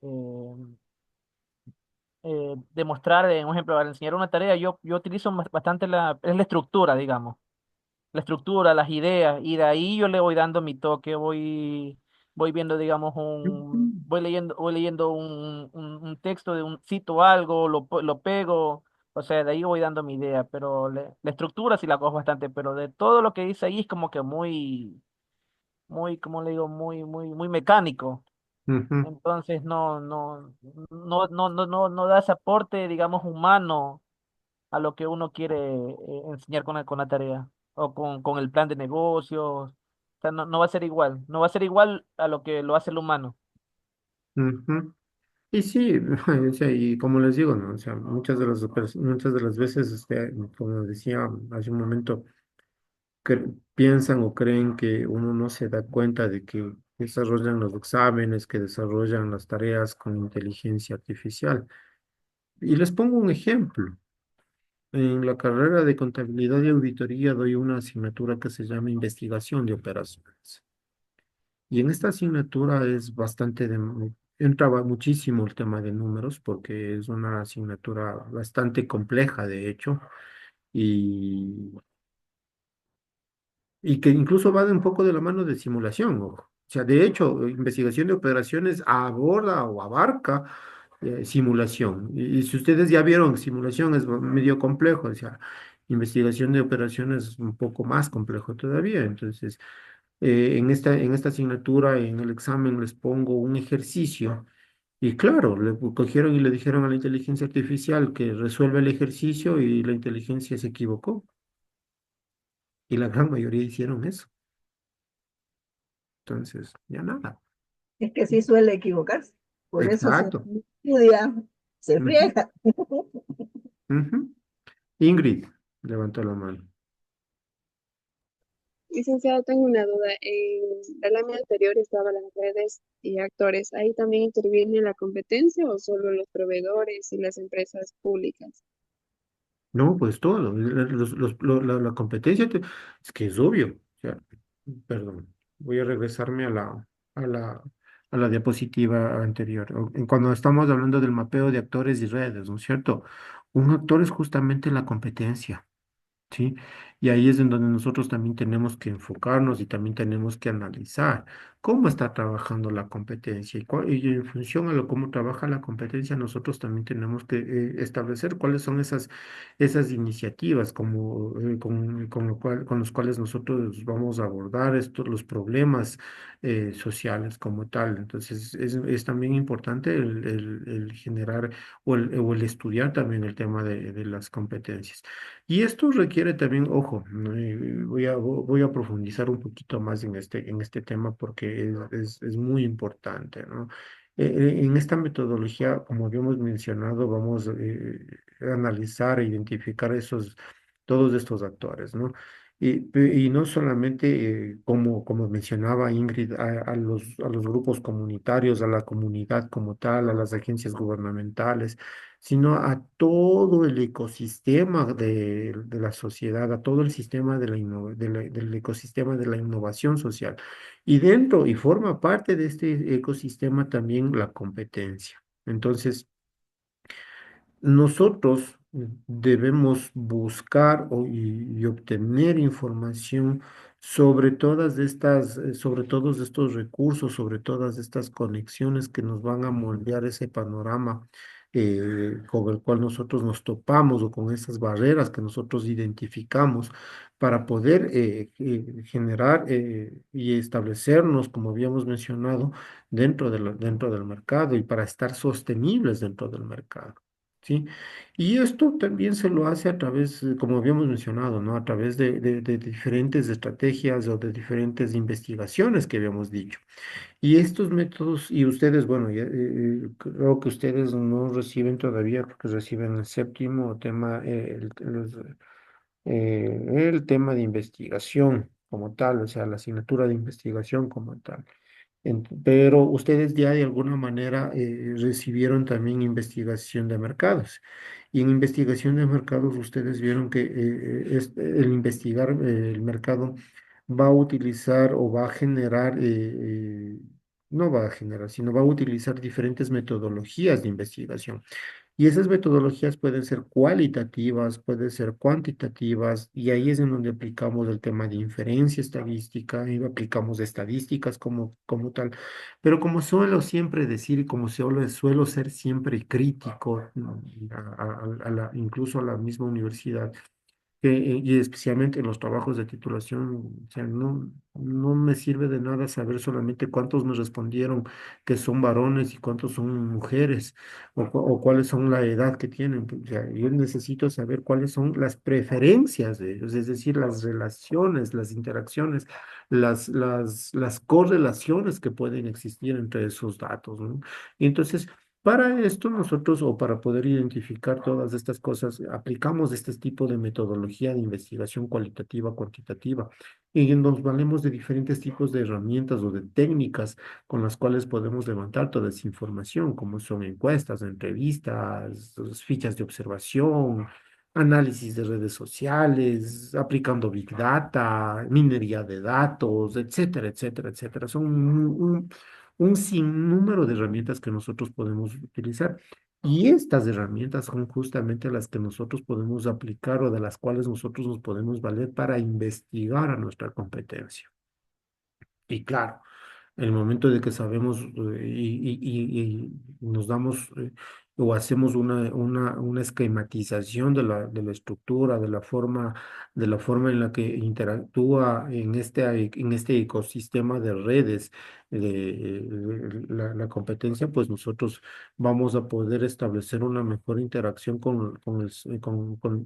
demostrar. Un ejemplo, al enseñar una tarea, yo utilizo bastante es la estructura, digamos. La estructura, las ideas, y de ahí yo le voy dando mi toque, voy viendo, digamos, voy leyendo un texto de un cito algo, lo pego, o sea, de ahí voy dando mi idea, pero la estructura sí la cojo bastante, pero de todo lo que dice ahí es como que como le digo, muy mecánico. Ujú, Entonces no da ese aporte, digamos, humano a lo que uno quiere enseñar con la tarea o con el plan de negocios. O sea, no va a ser igual, no va a ser igual a lo que lo hace el humano. ujú. Y sí, o sea, y como les digo, ¿no? O sea, muchas de las veces, como decía hace un momento, piensan o creen que uno no se da cuenta de que desarrollan los exámenes, que desarrollan las tareas con inteligencia artificial. Y les pongo un ejemplo. En la carrera de contabilidad y auditoría doy una asignatura que se llama investigación de operaciones. Y en esta asignatura es entra muchísimo el tema de números porque es una asignatura bastante compleja, de hecho, y, y que incluso va de un poco de la mano de simulación, ojo. O sea, de hecho, investigación de operaciones aborda o abarca simulación. Y si ustedes ya vieron, simulación es medio complejo, o sea, investigación de operaciones es un poco más complejo todavía. Entonces, en esta asignatura, en el examen, les pongo un ejercicio. Y claro, le cogieron y le dijeron a la inteligencia artificial que resuelve el ejercicio y la inteligencia se equivocó. Y la gran mayoría hicieron eso. Entonces, ya nada. Es que sí suele equivocarse. Por eso si Exacto. no estudia, se Ujú, friega. ujú. Ingrid levantó la mano. Licenciado, tengo una duda. En el año anterior estaban las redes y actores. ¿Ahí también interviene la competencia o solo los proveedores y las empresas públicas? No, pues todo. La competencia es que es obvio. O sea, perdón. Voy a regresarme a la, a la diapositiva anterior. Cuando estamos hablando del mapeo de actores y redes, ¿no es cierto? Un actor es justamente la competencia. ¿Sí? Y ahí es en donde nosotros también tenemos que enfocarnos y también tenemos que analizar cómo está trabajando la competencia y en función a lo cómo trabaja la competencia, nosotros también tenemos que establecer cuáles son esas iniciativas con los cuales nosotros vamos a abordar los problemas sociales como tal. Entonces, es también importante el generar o el estudiar también el tema de las competencias. Y esto requiere también, ojo, ¿no? Voy a profundizar un poquito más en este tema porque es muy importante, ¿no? En esta metodología, como habíamos mencionado, vamos a analizar e identificar todos estos actores, ¿no? Y no solamente, como mencionaba Ingrid, a los grupos comunitarios, a la comunidad como tal, a las agencias gubernamentales, sino a todo el ecosistema de la sociedad, a todo el sistema del ecosistema de la innovación social. Y dentro, y forma parte de este ecosistema también la competencia. Entonces, nosotros debemos buscar y obtener información sobre todos estos recursos, sobre todas estas conexiones que nos van a moldear ese panorama con el cual nosotros nos topamos o con esas barreras que nosotros identificamos para poder generar y establecernos, como habíamos mencionado, dentro del mercado y para estar sostenibles dentro del mercado. ¿Sí? Y esto también se lo hace a través, como habíamos mencionado, ¿no? A través de diferentes estrategias o de diferentes investigaciones que habíamos dicho. Y estos métodos, y ustedes, bueno, creo que ustedes no reciben todavía, porque reciben el séptimo tema, el tema de investigación como tal, o sea, la asignatura de investigación como tal. Pero ustedes ya de alguna manera recibieron también investigación de mercados. Y en investigación de mercados ustedes vieron que el investigar el mercado va a utilizar o va a generar, no va a generar, sino va a utilizar diferentes metodologías de investigación. Y esas metodologías pueden ser cualitativas, pueden ser cuantitativas, y ahí es en donde aplicamos el tema de inferencia estadística, y aplicamos estadísticas como tal. Pero como suelo siempre decir, y como suelo ser siempre crítico, incluso a la misma universidad, y especialmente en los trabajos de titulación, o sea, no me sirve de nada saber solamente cuántos me respondieron que son varones y cuántos son mujeres, o cuáles son la edad que tienen. O sea, yo necesito saber cuáles son las preferencias de ellos, es decir, las relaciones, las interacciones, las correlaciones que pueden existir entre esos datos, ¿no? Y entonces, para esto nosotros, o para poder identificar todas estas cosas, aplicamos este tipo de metodología de investigación cualitativa, cuantitativa, y nos valemos de diferentes tipos de herramientas o de técnicas con las cuales podemos levantar toda esa información, como son encuestas, entrevistas, fichas de observación, análisis de redes sociales, aplicando Big Data, minería de datos, etcétera, etcétera, etcétera. Son un sinnúmero de herramientas que nosotros podemos utilizar. Y estas herramientas son justamente las que nosotros podemos aplicar o de las cuales nosotros nos podemos valer para investigar a nuestra competencia. Y claro, en el momento de que sabemos y nos damos o hacemos una esquematización de la estructura, de la forma en la que interactúa en este ecosistema de redes la competencia, pues nosotros vamos a poder establecer una mejor interacción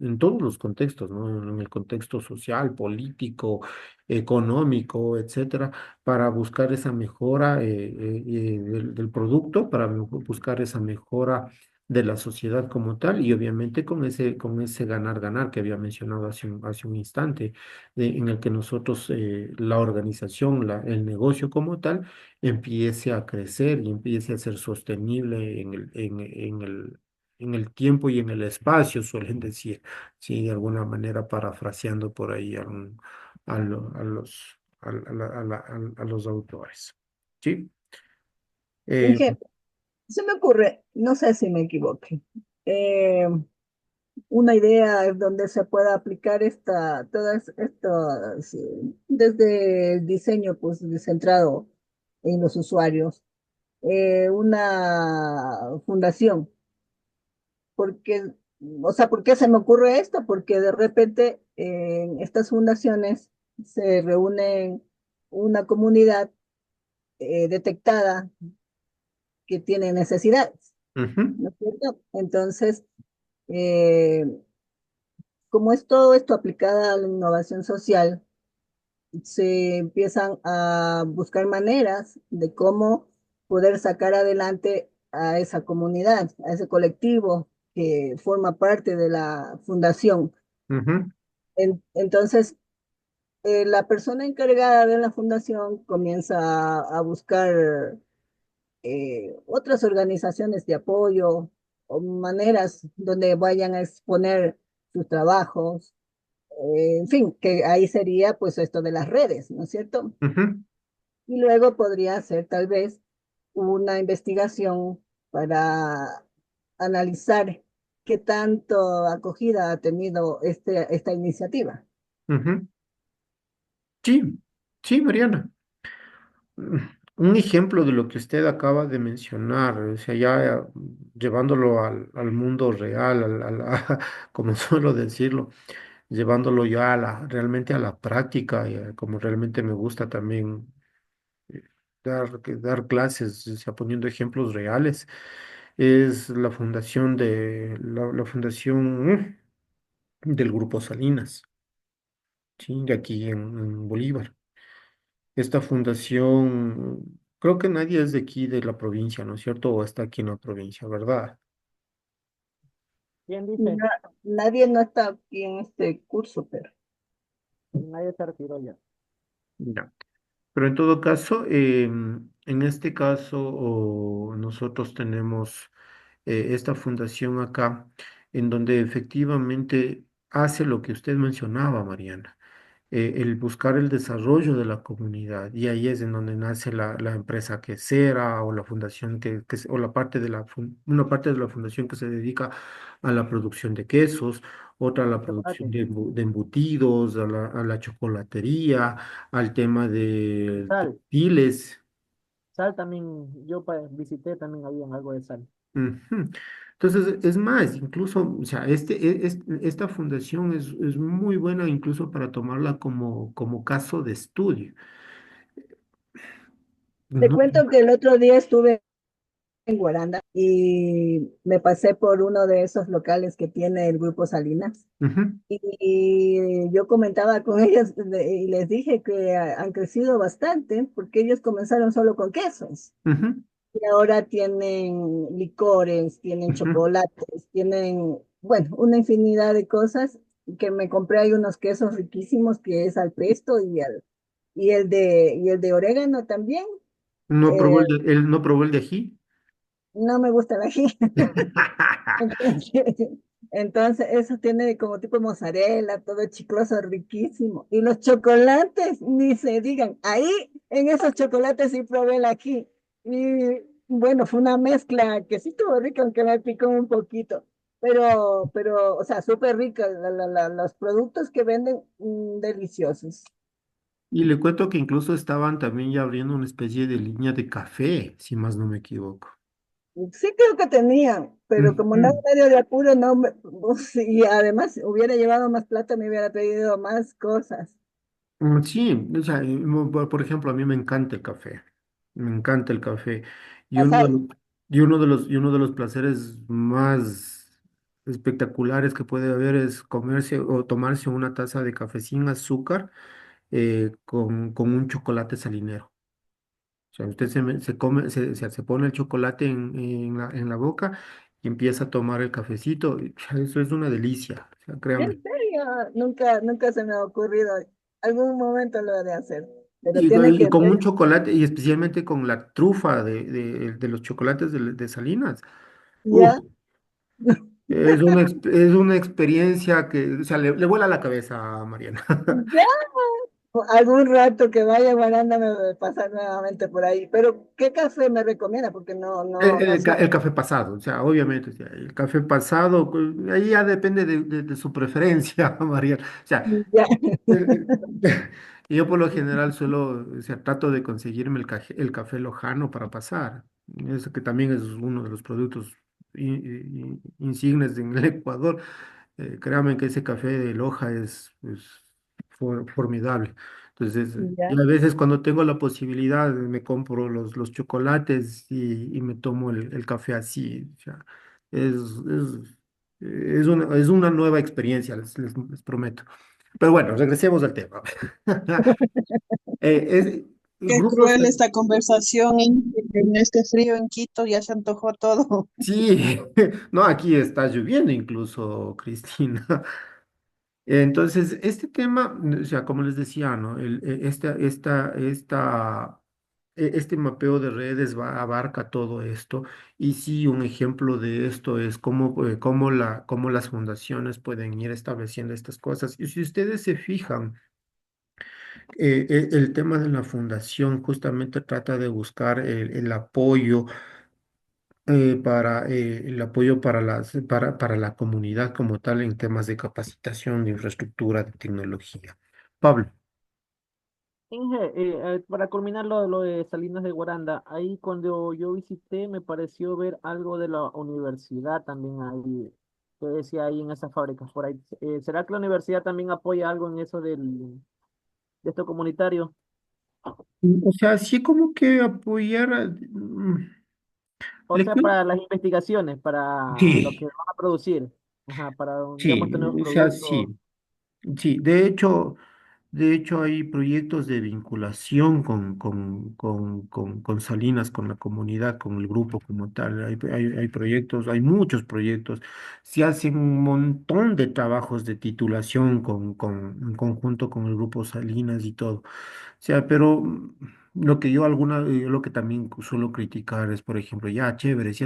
en todos los contextos, ¿no? En el contexto social, político, económico, etcétera, para buscar esa mejora del producto, para buscar esa mejora de la sociedad como tal, y obviamente con ese ganar-ganar que había mencionado hace un instante, en el que nosotros, la organización, el negocio como tal, empiece a crecer y empiece a ser sostenible en el tiempo y en el espacio, suelen decir, sí, de alguna manera parafraseando por ahí a, lo- a los a los autores. ¿Sí? Eh, Inge, se me ocurre, no sé si me equivoque, eh, una idea donde se pueda aplicar todas estas, desde el diseño pues centrado en los usuarios, una fundación, porque, o sea, ¿por qué se me ocurre esto? Porque de repente en estas fundaciones se reúnen una comunidad detectada que tiene necesidades, ujú, ¿no es cierto? Entonces, eh, como es todo esto aplicada a la innovación social, se empiezan a buscar maneras de cómo poder sacar adelante a esa comunidad, a ese colectivo que forma parte de la fundación. ujú, Entonces, la persona encargada de la fundación comienza a buscar otras organizaciones de apoyo o maneras donde vayan a exponer sus trabajos, en fin, que ahí sería pues esto de las redes, ¿no es cierto? ujú, Y luego podría hacer tal vez una investigación para analizar qué tanto acogida ha tenido esta iniciativa. ujú. Sí, sí, Mariana. Un ejemplo de lo que usted acaba de mencionar, o sea, ya llevándolo al mundo real, como suelo decirlo, llevándolo ya realmente a la práctica, como realmente me gusta también eh, dar clases, o sea, poniendo ejemplos reales, es la fundación del Grupo Salinas, ¿sí? De aquí en Bolívar. Esta fundación, creo que nadie es de aquí, de la provincia, ¿no es cierto? O está aquí en la provincia, ¿verdad? ¿Quién dice? Na- Nadie no está aquí en este curso, pero Nadie se retiró ya. Ya. Pero en todo caso, en este caso, nosotros tenemos esta fundación acá, en donde efectivamente hace lo que usted mencionaba, Mariana. el buscar el desarrollo de la comunidad. Y ahí es en donde nace la empresa quesera o la fundación o la parte de una parte de la fundación que se dedica a la producción de quesos, otra a la producción Chocolate, de embutidos, a la chocolatería, al tema de sal, textiles. sal también, yo visité también había algo de sal. Ujú. Entonces, es más, incluso, o sea, esta fundación es muy buena incluso para tomarla como caso de estudio. Te No, cuento que el otro día estuve en Guaranda y me pasé por uno de esos locales que tiene el Grupo Salinas. ujú, Y yo comentaba con ellos y les dije que han crecido bastante porque ellos comenzaron solo con quesos ujú, y ahora tienen licores, tienen ujú. chocolates, tienen, bueno, una infinidad de cosas que me compré. Hay unos quesos riquísimos que es al pesto y el de orégano también. No probó Eh, él no probó el de ají. no me gusta el ají. Entonces, eso tiene como tipo mozzarella, todo chicloso, riquísimo. Y los chocolates, ni se digan, ahí en esos chocolates sí probé el ají. Y bueno, fue una mezcla que sí estuvo rica, aunque me picó un poquito. O sea, súper rica, los productos que venden, deliciosos. Y le cuento que incluso estaban también ya abriendo una especie de línea de café, si más no me equivoco. Sí creo que tenían, pero como andaba Ujú. medio de apuro, no me, y además hubiera llevado más plata, me hubiera pedido más cosas. Sí, o sea, por ejemplo, a mí me encanta el café, me encanta el café. Y Ya uno de sabes, los, y uno de los placeres más espectaculares que puede haber es comerse o tomarse una taza de café sin azúcar con un chocolate salinero. O sea, usted se come, se pone el chocolate en la boca y empieza a tomar el cafecito. Y, eso es una delicia, o sea, créame. en serio, nunca se me ha ocurrido. Algún momento lo he de hacer, pero Y, tiene y que con un ser chocolate, y especialmente con la trufa de los chocolates de Salinas. Uf, ya, es una experiencia que, o sea, le vuela la cabeza a Mariana. ya. Algún rato que vaya guarándome de pasar nuevamente por ahí. Pero, ¿qué café me recomienda? Porque no sé. El café pasado, o sea, obviamente, o sea, el café pasado, pues, ahí ya depende de su preferencia, Mariana. O sea, Ya. El- y yo por lo general suelo, o sea, trato de conseguirme el café lojano para pasar. Eso que también es uno de los productos insignes en el Ecuador. Créame que ese café de Loja es formidable. Entonces, Ya. y a veces cuando tengo la posibilidad me compro los chocolates y me tomo el café así. O sea, es, es, es una nueva experiencia, les prometo. Pero bueno, regresemos al tema. Qué Grupos, cruel esta conversación en este frío en Quito, ya se antojó todo. sí, no, aquí está lloviendo incluso, Cristina. Entonces, este tema, o sea, como les decía, ¿no? Este mapeo de redes abarca todo esto. Y sí, un ejemplo de esto es cómo las fundaciones pueden ir estableciendo estas cosas. Y si ustedes se fijan, el tema de la fundación justamente trata de buscar para la comunidad como tal en temas de capacitación, de infraestructura, de tecnología. Pablo. Inge, para culminar lo de Salinas de Guaranda, ahí cuando yo visité me pareció ver algo de la universidad también ahí, que decía ahí en esas fábricas por ahí. ¿Será que la universidad también apoya algo en eso de esto comunitario? O sea, sí como que apoyar, O le sea, cuento. para las investigaciones, para lo que Sí, van a producir, ajá, para, digamos, sí, estos nuevos o sea, productos. sí, sí. De hecho, hay proyectos de vinculación con Salinas, con la comunidad, con el grupo como tal. Hay proyectos, hay muchos proyectos. Se hacen un montón de trabajos de titulación en conjunto con el grupo Salinas y todo. O sea, pero lo que también suelo criticar es, por ejemplo, ya, chévere, se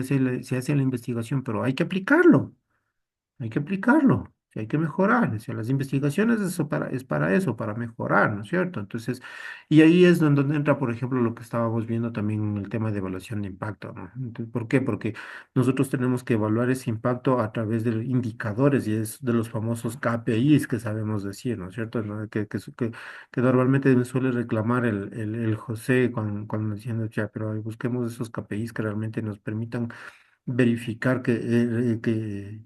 hace la investigación, pero hay que aplicarlo. Hay que aplicarlo. que hay que mejorar. O sea, las investigaciones es para eso, para mejorar, ¿no es cierto? Entonces, y ahí es donde entra, por ejemplo, lo que estábamos viendo también en el tema de evaluación de impacto, ¿no? Entonces, ¿por qué? Porque nosotros tenemos que evaluar ese impacto a través de indicadores y es de los famosos KPIs que sabemos decir, ¿no es cierto? ¿No? Que normalmente me suele reclamar el José cuando diciendo, ya, pero busquemos esos KPIs que realmente nos permitan verificar que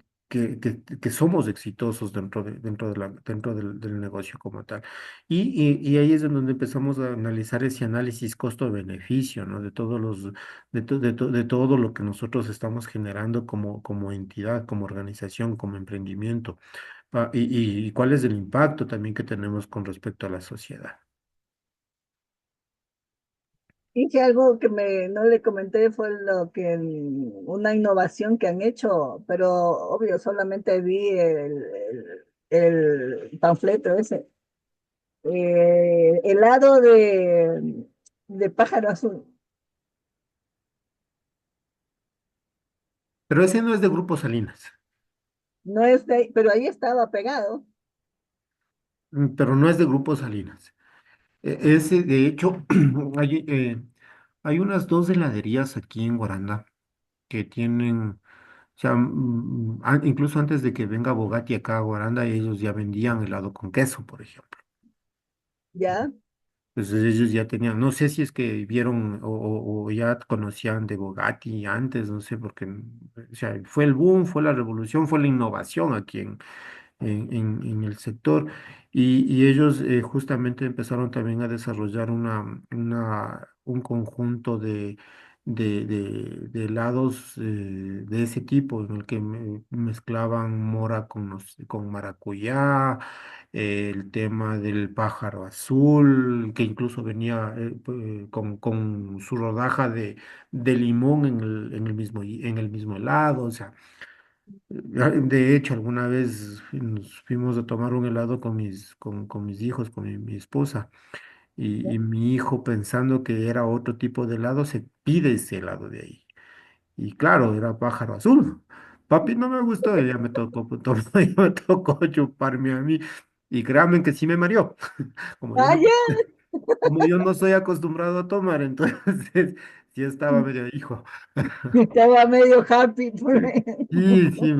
somos exitosos dentro del negocio como tal. Y ahí es en donde empezamos a analizar ese análisis costo-beneficio, ¿no? De todo lo que nosotros estamos generando como entidad, como organización, como emprendimiento. Y cuál es el impacto también que tenemos con respecto a la sociedad. Y que algo que no le comenté fue una innovación que han hecho, pero obvio, solamente vi el panfleto ese. Helado de pájaro azul. Pero ese no es de Grupo Salinas. No es de ahí, pero ahí estaba pegado. Pero no es de Grupo Salinas. Ese, de hecho, hay unas dos heladerías aquí en Guaranda que tienen, o sea, incluso antes de que venga Bogatti acá a Guaranda, ellos ya vendían helado con queso, por ejemplo. ¿Ya? Entonces ellos ya tenían, no sé si es que vieron o ya conocían de Bogatti antes, no sé, porque, o sea, fue el boom, fue la revolución, fue la innovación aquí en el sector y ellos justamente empezaron también a desarrollar un conjunto de helados de ese tipo, en el que mezclaban mora con maracuyá, el tema del pájaro azul, que incluso venía con su rodaja de limón en el mismo helado, o sea. De hecho, alguna vez nos fuimos a tomar un helado con mis hijos, con mi esposa, y mi hijo pensando que era otro tipo de helado, se pide ese helado de ahí. Y claro, era pájaro azul. Papi, no me gustó, y ya me tocó, ya me tocó chuparme a mí. Y créanme que sí me mareó. Como yo Ah, no, ya, como yo no soy acostumbrado a tomar, entonces sí estaba medio hijo. estaba medio happy. Sí,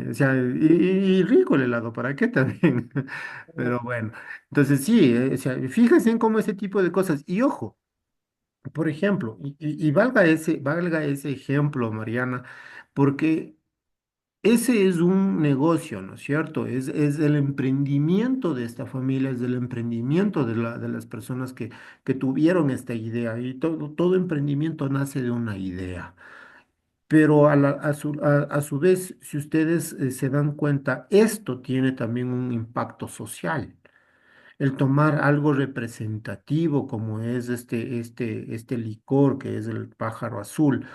o sea, y rico el helado, ¿para qué también? Pero bueno, entonces sí, o sea, fíjense en cómo ese tipo de cosas, y ojo, por ejemplo, y valga ese ejemplo, Mariana, porque ese es un negocio, ¿no es cierto? Es el emprendimiento de esta familia, es el emprendimiento de las personas que tuvieron esta idea, y todo emprendimiento nace de una idea. Pero a su vez, si ustedes se dan cuenta, esto tiene también un impacto social. El tomar algo representativo como es este licor que es el pájaro azul,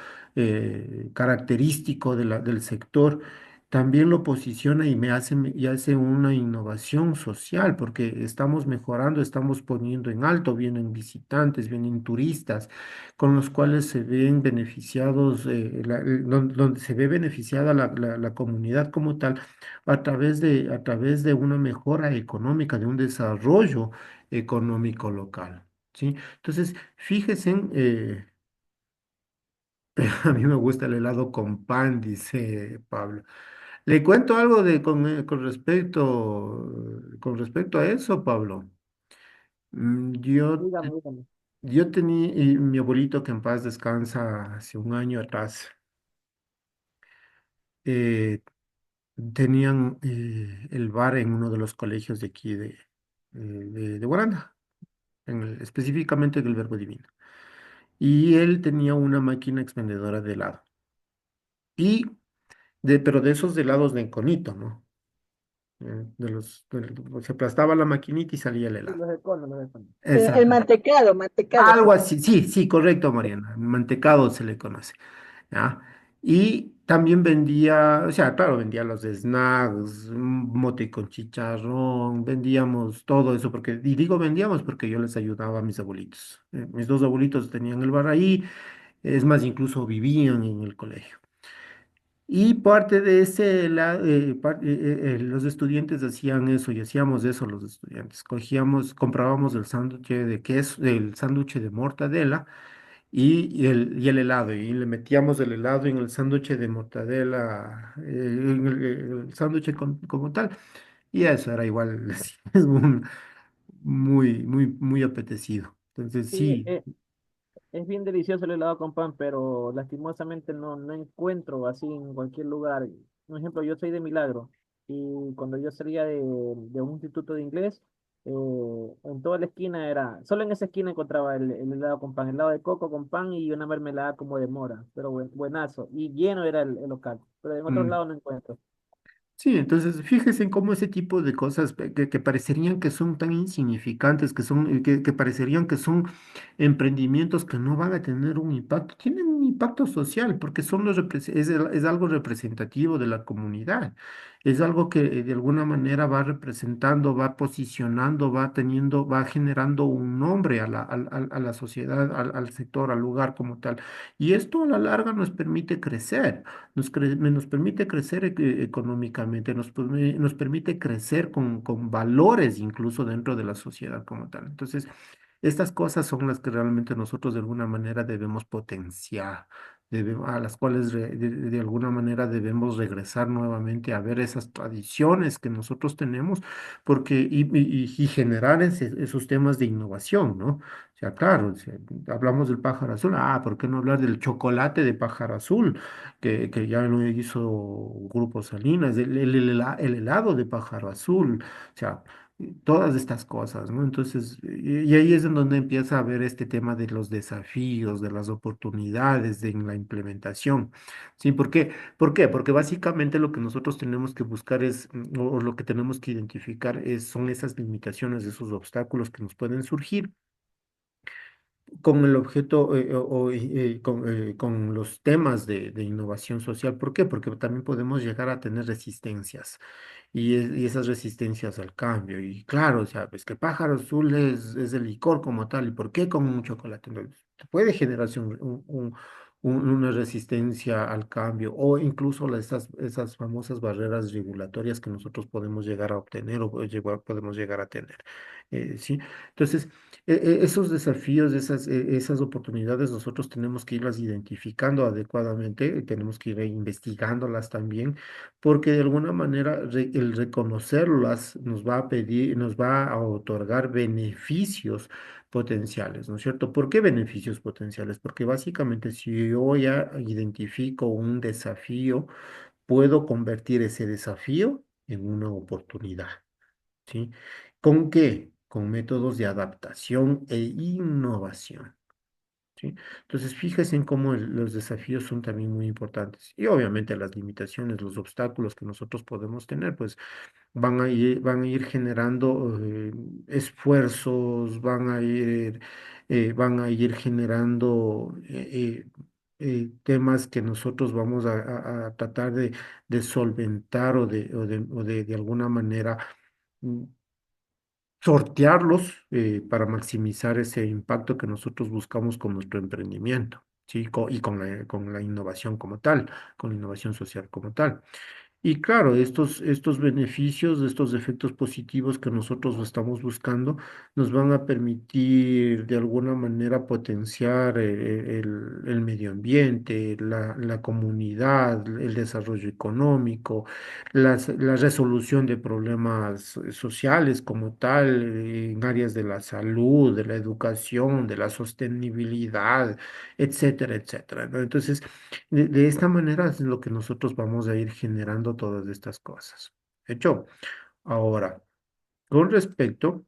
característico del sector, también lo posiciona y hace una innovación social, porque estamos mejorando, estamos poniendo en alto, vienen visitantes, vienen turistas, con los cuales se ven beneficiados, donde se ve beneficiada la comunidad como tal a través de una mejora económica, de un desarrollo económico local. ¿Sí? Entonces, fíjense, a mí me gusta el helado con pan, dice Pablo. Le cuento algo con respecto a eso, Pablo. Mm, Yo, Dígame, dígame. yo tenía, y mi abuelito que en paz descansa hace un año atrás, eh, tenían el bar en uno de los colegios de aquí de Guaranda, específicamente en el Verbo Divino. Y él tenía una máquina expendedora de helado. Pero de esos de helados de conito, ¿no? Se aplastaba la maquinita y salía el Sí, helado. los de cono, los de cono. El Exacto. mantecado, mantecado se Algo llama. así, sí, sí, correcto, Mariana. Mantecado se le conoce. ¿Ya? Y también vendía, o sea, claro, vendía los snacks, mote con chicharrón, vendíamos todo eso, y digo vendíamos porque yo les ayudaba a mis abuelitos. Mis dos abuelitos tenían el bar ahí, es más, incluso vivían en el colegio. Y parte de ese lado, los estudiantes hacían eso y hacíamos eso los estudiantes. Comprábamos el sándwich de queso, el sándwich de mortadela y el helado. Y le metíamos el helado en el sándwich de mortadela, en el sándwich como tal. Y eso era igual, es muy apetecido. Entonces, Sí, sí. es bien delicioso el helado con pan, pero lastimosamente no encuentro así en cualquier lugar. Por ejemplo, yo soy de Milagro y cuando yo salía de un instituto de inglés, en toda la esquina era, solo en esa esquina encontraba el helado con pan, helado de coco con pan y una mermelada como de mora, pero buenazo. Y lleno era el local, pero en otros Mm. lados no encuentro. Sí, entonces fíjese en cómo ese tipo de cosas que parecerían que son tan insignificantes, que parecerían que son emprendimientos que no van a tener un impacto, tienen un impacto social porque es algo representativo de la comunidad, es algo que de alguna manera va representando, va posicionando, va generando un nombre a la sociedad, al sector, al lugar como tal. Y esto a la larga nos permite crecer. Nos permite crecer económicamente, nos permite crecer con valores incluso dentro de la sociedad como tal. Entonces, estas cosas son las que realmente nosotros de alguna manera debemos potenciar, a las cuales de alguna manera debemos regresar nuevamente a ver esas tradiciones que nosotros tenemos, porque y generar esos temas de innovación, ¿no? O sea, claro, si hablamos del pájaro azul, ¿por qué no hablar del chocolate de pájaro azul? Que ya lo hizo Grupo Salinas, el helado de pájaro azul, o sea, todas estas cosas, ¿no? Entonces, y ahí es en donde empieza a ver este tema de los desafíos, de las oportunidades en la implementación. ¿Sí? ¿Por qué? ¿Por qué? Porque básicamente lo que nosotros tenemos que buscar o lo que tenemos que identificar son esas limitaciones, esos obstáculos que nos pueden surgir con el objeto con los temas de innovación social. ¿Por qué? Porque también podemos llegar a tener resistencias y esas resistencias al cambio. Y claro, o sea, pues que pájaro azul es el licor como tal. ¿Y por qué con un chocolate? Entonces, puede generarse una resistencia al cambio o incluso esas famosas barreras regulatorias que nosotros podemos llegar a obtener o podemos llegar a tener. ¿Sí? Entonces, esos desafíos, esas oportunidades, nosotros tenemos que irlas identificando adecuadamente, tenemos que ir investigándolas también porque de alguna manera el reconocerlas nos va a otorgar beneficios potenciales, ¿no es cierto? ¿Por qué beneficios potenciales? Porque básicamente si yo ya identifico un desafío, puedo convertir ese desafío en una oportunidad, ¿sí? ¿Con qué? Con métodos de adaptación e innovación. ¿Sí? Entonces, fíjese en cómo los desafíos son también muy importantes. Y obviamente las limitaciones, los obstáculos que nosotros podemos tener, pues van a ir generando esfuerzos, van a ir generando temas que nosotros vamos a tratar de solventar de alguna manera mm, sortearlos para maximizar ese impacto que nosotros buscamos con nuestro emprendimiento, ¿sí? Y con la innovación como tal, con la innovación social como tal. Y claro, estos beneficios, estos efectos positivos que nosotros estamos buscando, nos van a permitir de alguna manera potenciar el medio ambiente, la comunidad, el desarrollo económico, la resolución de problemas sociales como tal, en áreas de la salud, de la educación, de la sostenibilidad, etcétera, etcétera, ¿no? Entonces, de esta manera es lo que nosotros vamos a ir generando todas estas cosas. ¿Hecho? Ahora, con respecto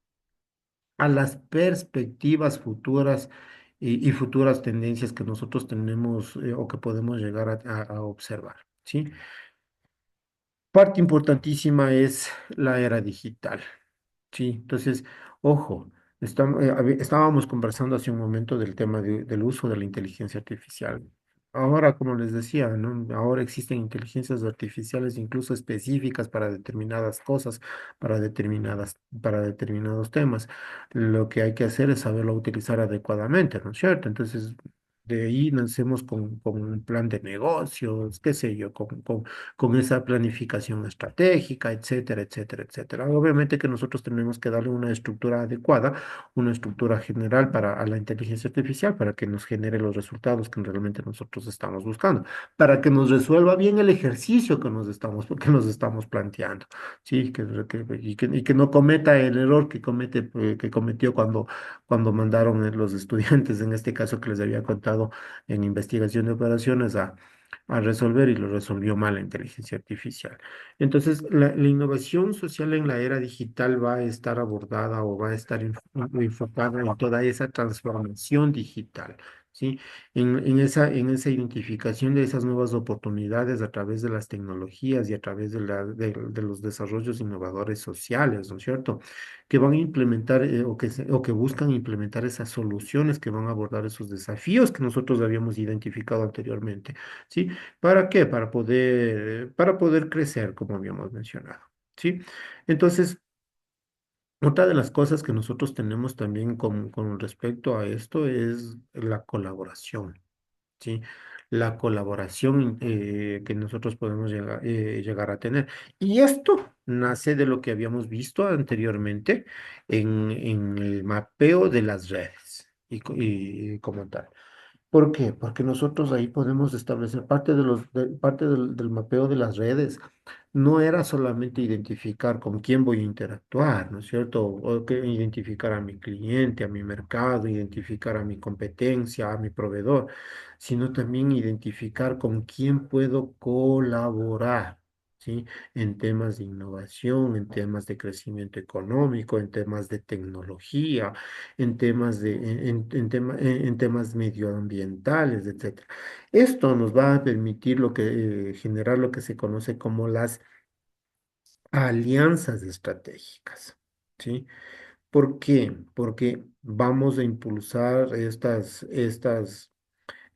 a las perspectivas futuras y futuras tendencias que nosotros tenemos o que podemos llegar a observar, ¿sí? Parte importantísima es la era digital. Sí, entonces, ojo, estábamos conversando hace un momento del tema del uso de la inteligencia artificial. Ahora, como les decía, ¿no? Ahora existen inteligencias artificiales incluso específicas para determinadas cosas, para determinados temas. Lo que hay que hacer es saberlo utilizar adecuadamente, ¿no es cierto? Entonces, De ahí nacemos con un plan de negocios, qué sé yo, con esa planificación estratégica, etcétera, etcétera, etcétera. Obviamente que nosotros tenemos que darle una estructura adecuada, una estructura general para a la inteligencia artificial para que nos genere los resultados que realmente nosotros estamos buscando, para que nos resuelva bien el ejercicio que nos estamos planteando, sí, y que no cometa el error que cometió cuando mandaron los estudiantes, en este caso que les había contado en investigación de operaciones, a resolver y lo resolvió mal la inteligencia artificial. Entonces, la innovación social en la era digital va a estar abordada o va a estar enfocada en toda esa transformación digital. ¿Sí? En esa identificación de esas nuevas oportunidades a través de las tecnologías y a través de los desarrollos innovadores sociales, ¿no es cierto? Que van a implementar o que buscan implementar esas soluciones que van a abordar esos desafíos que nosotros habíamos identificado anteriormente, ¿sí? ¿Para qué? Para poder crecer, como habíamos mencionado, ¿sí? Entonces, otra de las cosas que nosotros tenemos también con respecto a esto es la colaboración. ¿Sí? La colaboración que nosotros podemos llegar a tener. Y esto nace de lo que habíamos visto anteriormente en el mapeo de las redes y como tal. ¿Por qué? Porque nosotros ahí podemos establecer parte del mapeo de las redes. No era solamente identificar con quién voy a interactuar, ¿no es cierto? O que identificar a mi cliente, a mi mercado, identificar a mi competencia, a mi proveedor, sino también identificar con quién puedo colaborar, ¿sí? En temas de innovación, en temas de crecimiento económico, en temas de tecnología, en temas medioambientales, etcétera. Esto nos va a permitir generar lo que se conoce como las alianzas estratégicas, ¿sí? ¿Por qué? Porque vamos a impulsar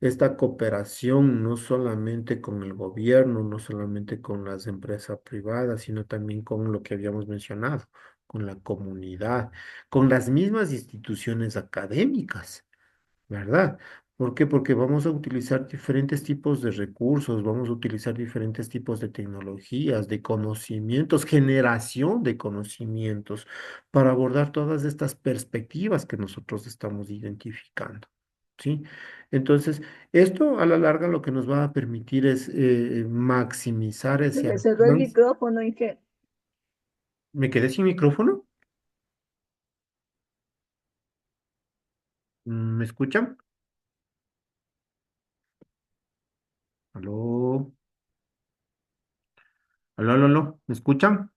esta cooperación no solamente con el gobierno, no solamente con las empresas privadas, sino también con lo que habíamos mencionado, con la comunidad, con las mismas instituciones académicas. ¿Verdad? ¿Por qué? Porque vamos a utilizar diferentes tipos de recursos, vamos a utilizar diferentes tipos de tecnologías, de conocimientos, generación de conocimientos para abordar todas estas perspectivas que nosotros estamos identificando. ¿Sí? Entonces, esto a la larga lo que nos va a permitir es maximizar Se ese le cerró el alcance. micrófono y que ¿Me quedé sin micrófono? ¿Me escuchan? ¿Aló? ¿Aló, aló, aló? ¿Me escuchan?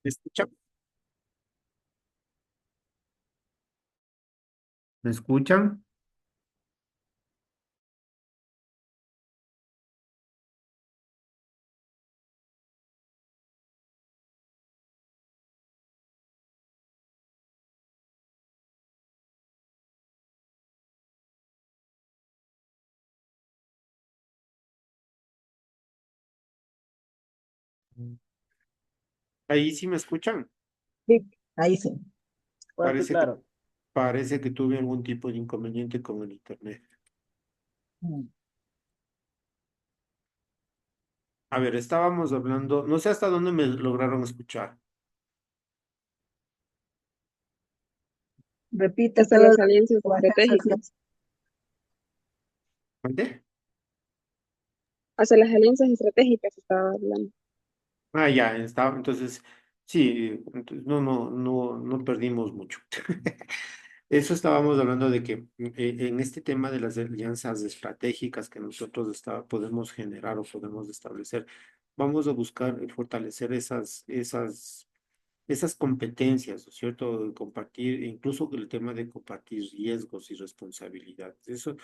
¿Me escuchan? ¿Me escuchan? Ahí sí me escuchan. sí, ahí sí. Fuerte y Parece que, claro. parece que tuve algún tipo de inconveniente con el internet. Mm. A ver, estábamos hablando, no sé hasta dónde me lograron escuchar. Repite Hasta todo lo las que alianzas dijo Ángel. estratégicas. ¿Mande? Hasta las alianzas estratégicas estaba hablando. Ah, ya, estaba, entonces, sí, entonces, no, no, no, no perdimos mucho. Eso estábamos hablando de que en este tema de las alianzas estratégicas que nosotros podemos generar o podemos establecer, vamos a buscar fortalecer esas competencias, ¿no es cierto? Compartir, incluso el tema de compartir riesgos y responsabilidades. Eso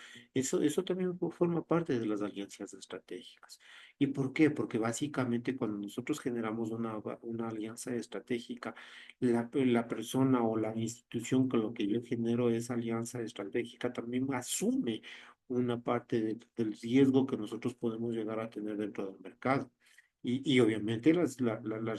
también forma parte de las alianzas estratégicas. ¿Y por qué? Porque básicamente cuando nosotros generamos una alianza estratégica, la persona o la institución con lo que yo genero esa alianza estratégica también asume una parte del riesgo que nosotros podemos llegar a tener dentro del mercado. Y obviamente las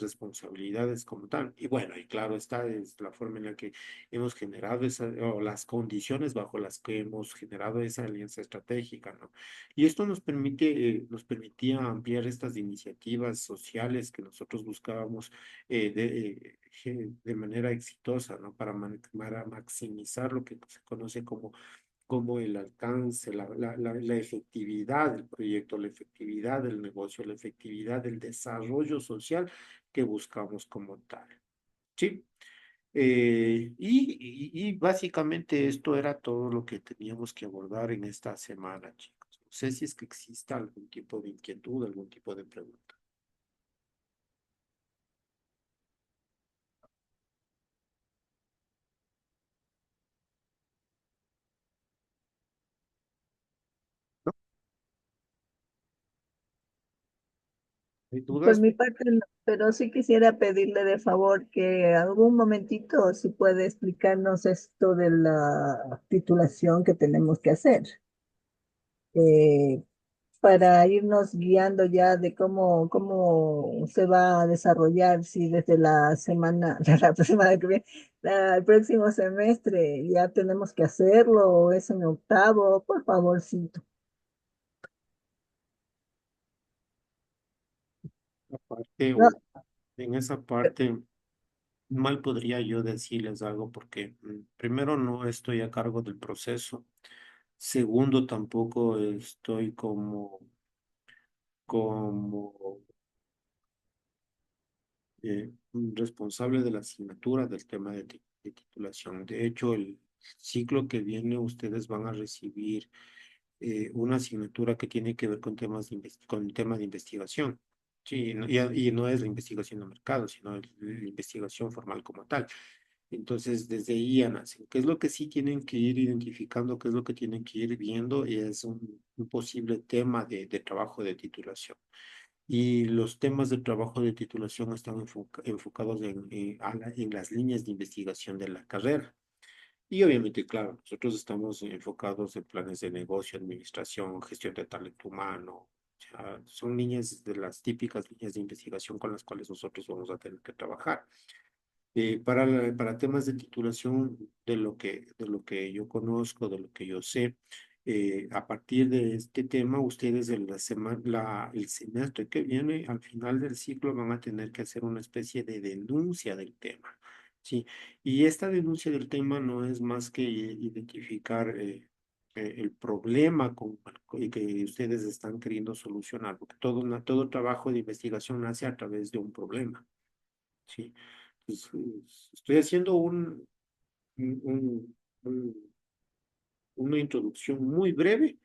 responsabilidades como tal. Y bueno, y claro, esta es la forma en la que hemos generado esa, o las condiciones bajo las que hemos generado esa alianza estratégica, ¿no? Y esto nos permitía ampliar estas iniciativas sociales que nosotros buscábamos de manera exitosa, ¿no? Para maximizar lo que se conoce como el alcance, la efectividad del proyecto, la efectividad del negocio, la efectividad del desarrollo social que buscamos como tal. ¿Sí? Y básicamente esto era todo lo que teníamos que abordar en esta semana, chicos. No sé si es que exista algún tipo de inquietud, algún tipo de pregunta. ¿No? ¿Hay Por dudas? mi parte, no, pero sí quisiera pedirle de favor que algún momentito, si puede explicarnos esto de la titulación que tenemos que hacer, eh, para irnos guiando ya de cómo se va a desarrollar, si desde la semana, la semana que viene, el próximo semestre ya tenemos que hacerlo, o es en octavo, por favorcito. Aparte, No, o en esa parte, mal podría yo decirles algo porque primero no estoy a cargo del proceso. Segundo, tampoco estoy como responsable de la asignatura del tema de titulación. De hecho, el ciclo que viene, ustedes van a recibir una asignatura que tiene que ver con con el tema de investigación. Sí, y no es la investigación de mercado, sino la investigación formal como tal. Entonces, desde ahí ya nacen. ¿Qué es lo que sí tienen que ir identificando? ¿Qué es lo que tienen que ir viendo? Es un posible tema de trabajo de titulación. Y los temas de trabajo de titulación están enfocados en las líneas de investigación de la carrera. Y obviamente, claro, nosotros estamos enfocados en planes de negocio, administración, gestión de talento humano. O sea, son líneas de las típicas líneas de investigación con las cuales nosotros vamos a tener que trabajar. Para temas de titulación, de lo que yo conozco, de lo que yo sé, a partir de este tema, ustedes en el semestre que viene, al final del ciclo, van a tener que hacer una especie de denuncia del tema, ¿sí? Y esta denuncia del tema no es más que identificar el problema que ustedes están queriendo solucionar, porque todo trabajo de investigación nace a través de un problema. Sí, pues, estoy haciendo un- un- un- una introducción muy breve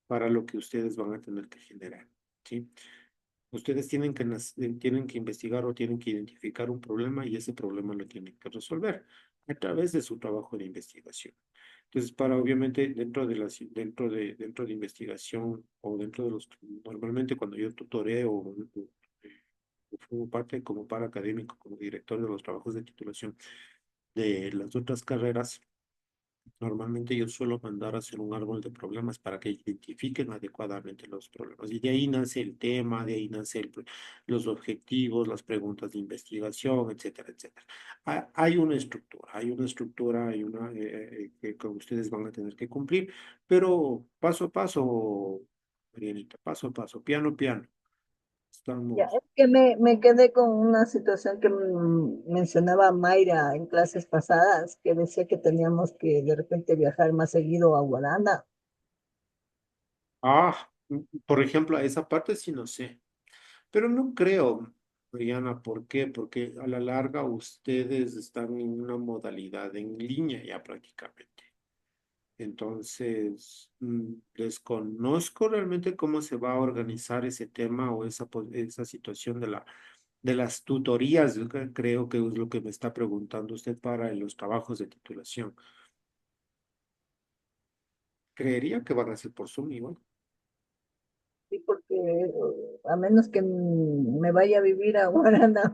para lo que ustedes van a tener que generar, ¿sí? Ustedes tienen que investigar o tienen que identificar un problema y ese problema lo tienen que resolver a través de su trabajo de investigación. Entonces, obviamente, dentro de investigación o dentro de normalmente cuando yo tutoreo formo parte como para académico, como director de los trabajos de titulación de las otras carreras, normalmente yo suelo mandar a hacer un árbol de problemas para que identifiquen adecuadamente los problemas. Y de ahí nace el tema, de ahí nace los objetivos, las preguntas de investigación, etcétera, etcétera. Hay una estructura, que ustedes van a tener que cumplir, pero paso a paso, Marianita, paso a paso, piano, piano. ya, Estamos. es que me quedé con una situación que mencionaba Mayra en clases pasadas, que decía que teníamos que de repente viajar más seguido a Guaranda. Por ejemplo, a esa parte sí no sé. Pero no creo, Mariana, ¿por qué? Porque a la larga ustedes están en una modalidad en línea ya prácticamente. Entonces, desconozco realmente cómo se va a organizar ese tema o esa situación de las tutorías. Yo creo que es lo que me está preguntando usted para los trabajos de titulación. Creería que van a ser por Zoom igual. Sí, porque a menos que me vaya a vivir a Guaranda,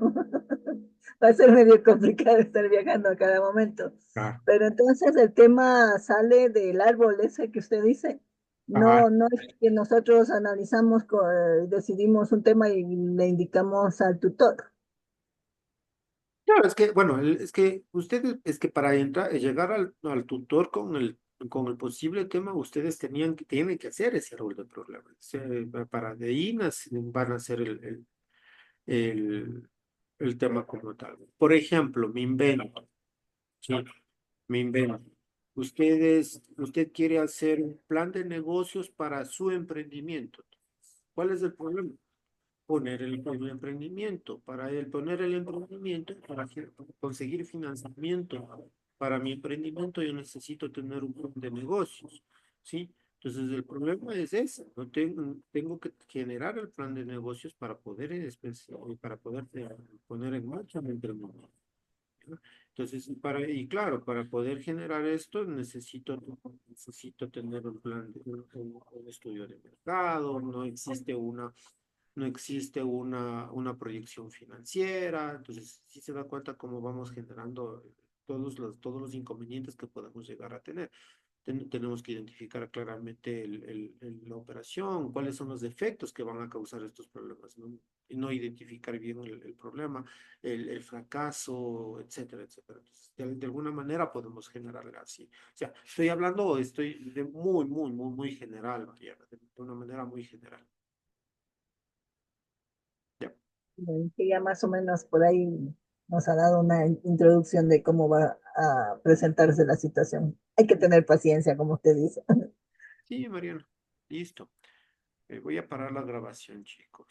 va a ser medio complicado estar viajando a cada momento. Ah, Pero entonces el tema sale del árbol ese que usted dice. Ajá. No es que nosotros analizamos, decidimos un tema y le indicamos al tutor. Claro, es que, bueno, es que ustedes, es que para entrar, llegar al tutor con el posible tema, ustedes tienen que hacer ese rol de problema. Para de ahí van a hacer el, el tema como tal. Por ejemplo, me invento, ¿sí? Me invento. Usted quiere hacer un plan de negocios para su emprendimiento. ¿Cuál es el problema? Poner el emprendimiento. Para poner el emprendimiento, para conseguir financiamiento para mi emprendimiento, yo necesito tener un plan de negocios, ¿sí? Entonces, el problema es ese. No tengo que generar el plan de negocios para poder, para poder poner en marcha mi emprendimiento. ¿No? Entonces, y claro, para poder generar esto necesito tener un plan, un estudio de mercado, no existe una proyección financiera, entonces sí se da cuenta cómo vamos generando todos los inconvenientes que podemos llegar a tener. Tenemos que identificar claramente la operación, cuáles son los efectos que van a causar estos problemas, ¿no? Y no identificar bien el problema, el fracaso, etcétera, etcétera. Entonces, de alguna manera podemos generarla así. O sea, estoy de muy general, Mariana, de una manera muy general. ¿Ya? Que ya más o menos por ahí nos ha dado una introducción de cómo va a presentarse la situación. Hay que tener paciencia, como usted dice. Sí, Mariana, listo. Voy a parar la grabación, chicos.